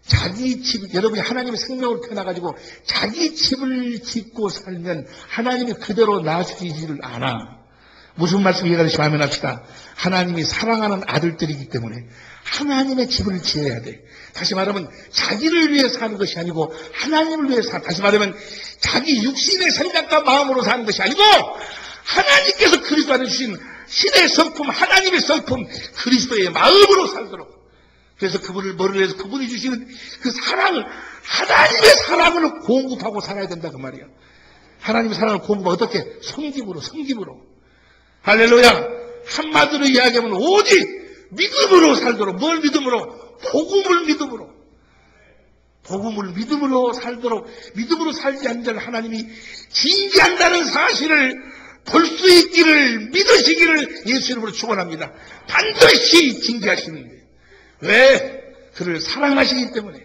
자기 집, 여러분이 하나님의 생명을 태어나가지고 자기 집을 짓고 살면 하나님이 그대로 놔주지를 않아. 무슨 말씀 이해가되시 하면 합시다. 하나님이 사랑하는 아들들이기 때문에 하나님의 집을 지어야 돼. 다시 말하면 자기를 위해 사는 것이 아니고 하나님을 위해 다시 말하면 자기 육신의 생각과 마음으로 사는 것이 아니고 하나님께서 그리스도 안에 주신 신의 성품, 하나님의 성품, 그리스도의 마음으로 살도록. 그래서 그분을 머리를 해서 그분이 주시는 그 사랑을, 하나님의 사랑을 공급하고 살아야 된다 그 말이야. 하나님의 사랑을 공급하고 어떻게? 성김으로. 할렐루야. 한마디로 이야기하면 오직 믿음으로 살도록. 뭘 믿음으로? 복음을 믿음으로 살도록. 믿음으로 살지 않는 자를 하나님이 징계한다는 사실을 볼 수 있기를 믿으시기를 예수 이름으로 축원합니다. 반드시 징계하시는 거예요. 왜? 그를 사랑하시기 때문에.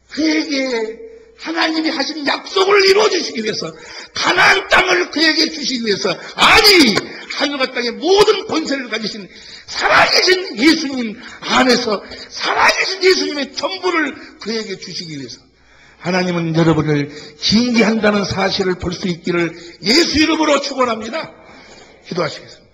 그에게 하나님이 하신 약속을 이루어주시기 위해서, 가나안 땅을 그에게 주시기 위해서, 아니 하늘과 땅의 모든 권세를 가지신 살아계신 예수님 안에서 살아계신 예수님의 전부를 그에게 주시기 위해서 하나님은 여러분을 징계한다는 사실을 볼 수 있기를 예수 이름으로 축원합니다. 기도하시겠습니다.